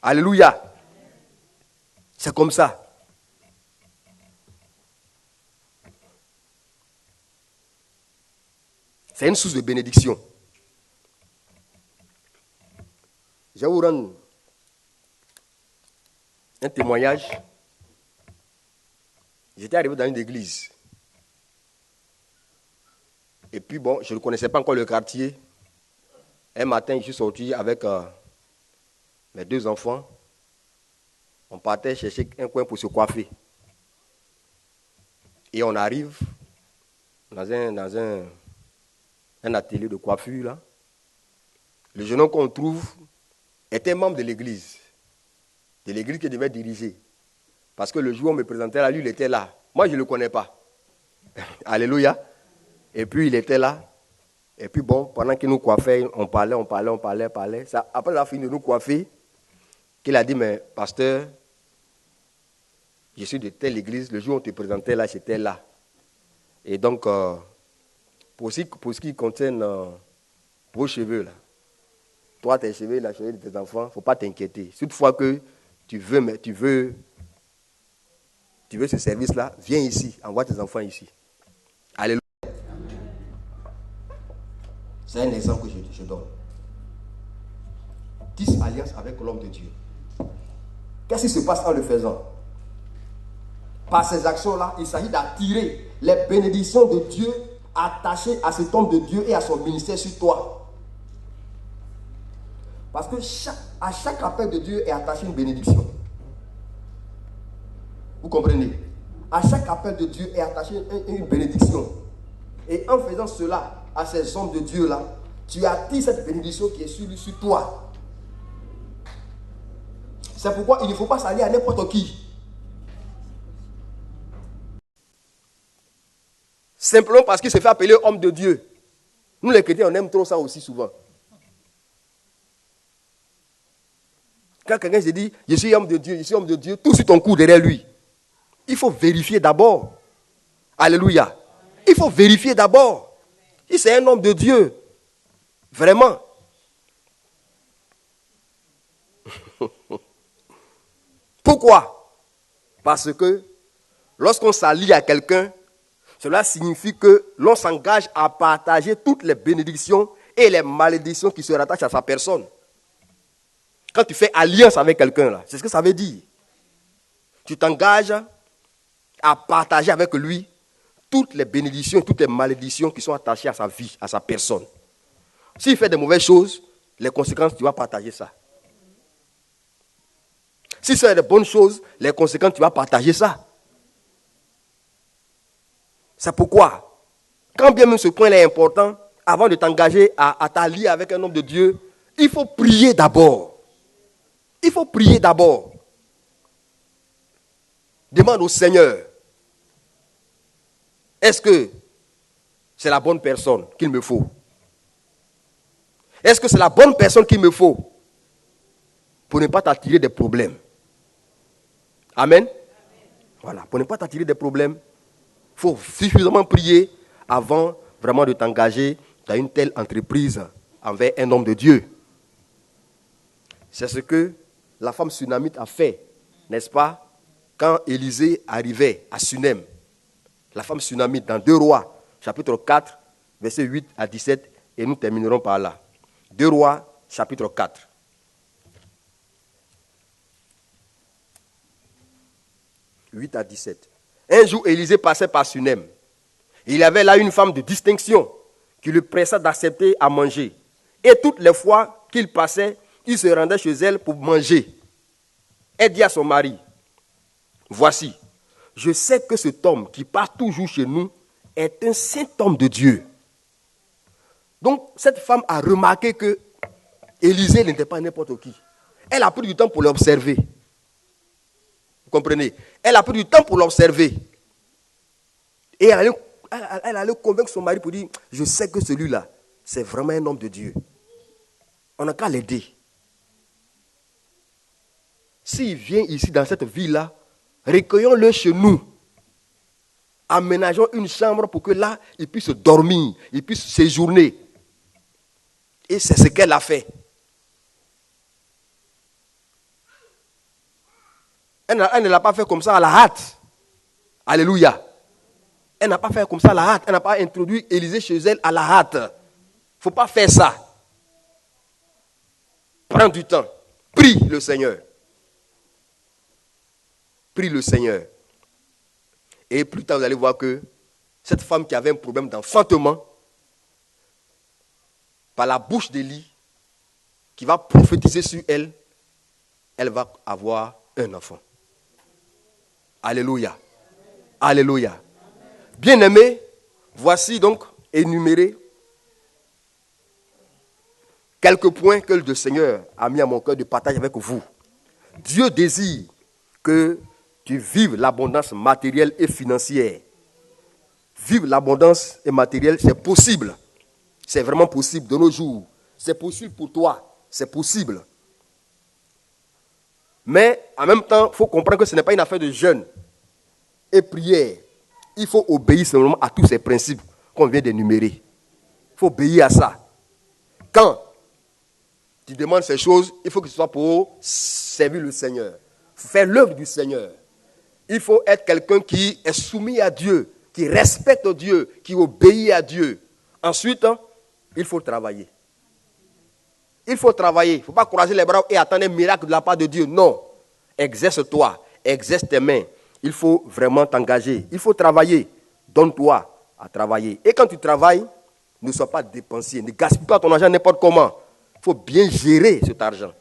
Alléluia. C'est comme ça. C'est une source de bénédiction. Je vais vous rendre un témoignage. J'étais arrivé dans une église. Et puis bon, je ne connaissais pas encore le quartier. Un matin, je suis sorti avec mes 2 enfants. On partait chercher un coin pour se coiffer. Et on arrive dans un atelier de coiffure là. Le jeune homme qu'on trouve était membre de l'église qu'il devait diriger. Parce que le jour où on me présentait là, lui, il était là. Moi, je ne le connais pas. Alléluia. Et puis, il était là. Et puis, bon, pendant qu'il nous coiffait, on parlait. Ça, après, il a fini de nous coiffer. Qu'il a dit, mais pasteur, je suis de telle église. Le jour où on te présentait là, j'étais là. Et donc, pour ce qui concerne vos cheveux, là, toi, tes cheveux, la cheveux de tes enfants, il ne faut pas t'inquiéter. Toutefois que tu veux ce service-là, viens ici, envoie tes enfants ici. Alléluia. C'est un exemple que je donne. 10 alliances avec l'homme de Dieu. Qu'est-ce qui se passe en le faisant? Par ces actions-là, il s'agit d'attirer les bénédictions de Dieu attachées à cet homme de Dieu et à son ministère sur toi. Parce que à chaque appel de Dieu est attachée une bénédiction. Vous comprenez? À chaque appel de Dieu est attachée une bénédiction. Et en faisant cela à ces hommes de Dieu-là, tu attires cette bénédiction qui est sur toi. C'est pourquoi il ne faut pas s'allier à n'importe qui. Simplement parce qu'il se fait appeler homme de Dieu. Nous les chrétiens, on aime trop ça aussi souvent. Quand quelqu'un se dit, je suis homme de Dieu, tout sur ton cou derrière lui. Il faut vérifier d'abord. Alléluia. Il faut vérifier d'abord. Si c'est un homme de Dieu, vraiment. Pourquoi? Parce que lorsqu'on s'allie à quelqu'un, cela signifie que l'on s'engage à partager toutes les bénédictions et les malédictions qui se rattachent à sa personne. Quand tu fais alliance avec quelqu'un, là, c'est ce que ça veut dire. Tu t'engages à partager avec lui toutes les bénédictions et toutes les malédictions qui sont attachées à sa vie, à sa personne. S'il fait de mauvaises choses, les conséquences, tu vas partager ça. Si c'est de bonnes choses, les conséquences, tu vas partager ça. C'est pourquoi, quand bien même ce point est important, avant de t'engager à t'allier avec un homme de Dieu, il faut prier d'abord. Il faut prier d'abord. Demande au Seigneur, est-ce que c'est la bonne personne qu'il me faut? Est-ce que c'est la bonne personne qu'il me faut pour ne pas t'attirer des problèmes? Amen. Voilà, pour ne pas t'attirer des problèmes, il faut suffisamment prier avant vraiment de t'engager dans une telle entreprise envers un homme de Dieu. C'est ce que la femme sunamite a fait, n'est-ce pas? Quand Élisée arrivait à Sunem, la femme sunamite dans 2 Rois, chapitre 4, versets 8 à 17, et nous terminerons par là. 2 Rois, chapitre 4. « 8 à 17. Un jour, Élisée passait par Sunem. Il y avait là une femme de distinction qui le pressa d'accepter à manger. Et toutes les fois qu'il passait, il se rendait chez elle pour manger. Elle dit à son mari, « Voici, je sais que cet homme qui passe toujours chez nous est un saint homme de Dieu. » Donc, cette femme a remarqué que Élisée n'était pas n'importe qui. Elle a pris du temps pour l'observer. Vous comprenez? Elle a pris du temps pour l'observer. Et elle allait convaincre son mari pour dire, je sais que celui-là, c'est vraiment un homme de Dieu. On n'a qu'à l'aider. S'il vient ici dans cette ville-là, recueillons-le chez nous. Aménageons une chambre pour que là, il puisse dormir, il puisse séjourner. Et c'est ce qu'elle a fait. Elle ne l'a pas fait comme ça à la hâte. Alléluia. Elle n'a pas fait comme ça à la hâte. Elle n'a pas introduit Élisée chez elle à la hâte. Il ne faut pas faire ça. Prends du temps. Prie le Seigneur. Prie le Seigneur. Et plus tard, vous allez voir que cette femme qui avait un problème d'enfantement, par la bouche d'Élie, qui va prophétiser sur elle, elle va avoir un enfant. Alléluia. Alléluia. Bien-aimés, voici donc énumérés quelques points que le Seigneur a mis à mon cœur de partager avec vous. Dieu désire que tu vives l'abondance matérielle et financière. Vivre l'abondance et matérielle, c'est possible. C'est vraiment possible de nos jours. C'est possible pour toi. C'est possible. Mais en même temps, il faut comprendre que ce n'est pas une affaire de jeûne et prière. Il faut obéir simplement à tous ces principes qu'on vient d'énumérer. Il faut obéir à ça. Quand tu demandes ces choses, il faut que ce soit pour servir le Seigneur. Faire l'œuvre du Seigneur. Il faut être quelqu'un qui est soumis à Dieu, qui respecte Dieu, qui obéit à Dieu. Ensuite, il faut travailler. Il faut travailler. Il ne faut pas croiser les bras et attendre un miracle de la part de Dieu. Non. Exerce-toi. Exerce tes mains. Il faut vraiment t'engager. Il faut travailler. Donne-toi à travailler. Et quand tu travailles, ne sois pas dépensier. Ne gaspille pas ton argent n'importe comment. Il faut bien gérer cet argent.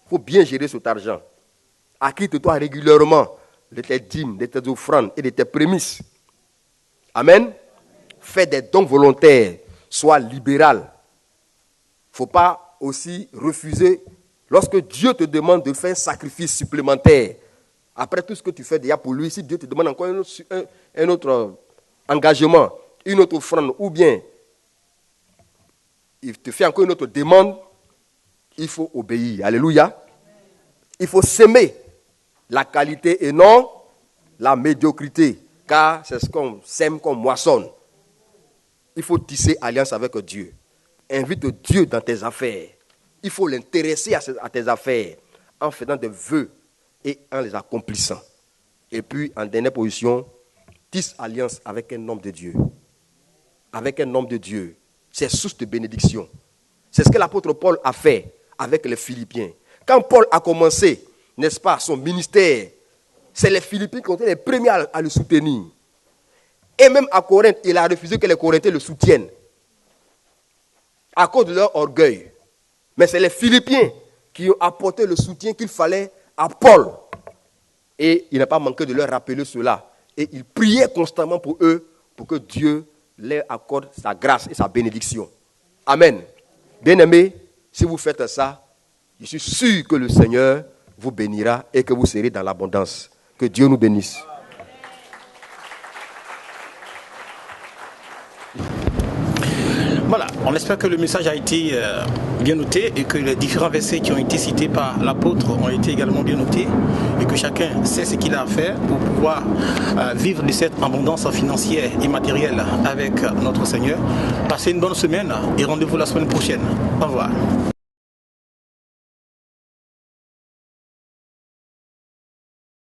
Il faut bien gérer cet argent. Acquitte-toi régulièrement de tes dîmes, de tes offrandes et de tes prémices. Amen. Fais des dons volontaires. Sois libéral. Il ne faut pas aussi refuser lorsque Dieu te demande de faire un sacrifice supplémentaire. Après tout ce que tu fais déjà pour lui, si Dieu te demande encore un autre engagement, une autre offrande, ou bien il te fait encore une autre demande, il faut obéir. Alléluia. Il faut s'aimer la qualité et non la médiocrité, car c'est ce qu'on sème qu'on moissonne. Il faut tisser alliance avec Dieu. Invite Dieu dans tes affaires. Il faut l'intéresser à tes affaires en faisant des vœux et en les accomplissant. Et puis, en dernière position, tisse alliance avec un homme de Dieu. Avec un homme de Dieu. C'est source de bénédiction. C'est ce que l'apôtre Paul a fait avec les Philippiens. Quand Paul a commencé, n'est-ce pas, son ministère, c'est les Philippiens qui ont été les premiers à le soutenir. Et même à Corinthe, il a refusé que les Corinthiens le soutiennent. À cause de leur orgueil. Mais c'est les Philippiens qui ont apporté le soutien qu'il fallait à Paul. Et il n'a pas manqué de leur rappeler cela. Et il priait constamment pour eux, pour que Dieu leur accorde sa grâce et sa bénédiction. Amen. Bien-aimés, si vous faites ça, je suis sûr que le Seigneur vous bénira et que vous serez dans l'abondance. Que Dieu nous bénisse. Voilà, on espère que le message a été bien noté et que les différents versets qui ont été cités par l'apôtre ont été également bien notés et que chacun sait ce qu'il a à faire pour pouvoir vivre de cette abondance financière et matérielle avec notre Seigneur. Passez une bonne semaine et rendez-vous la semaine prochaine. Au revoir.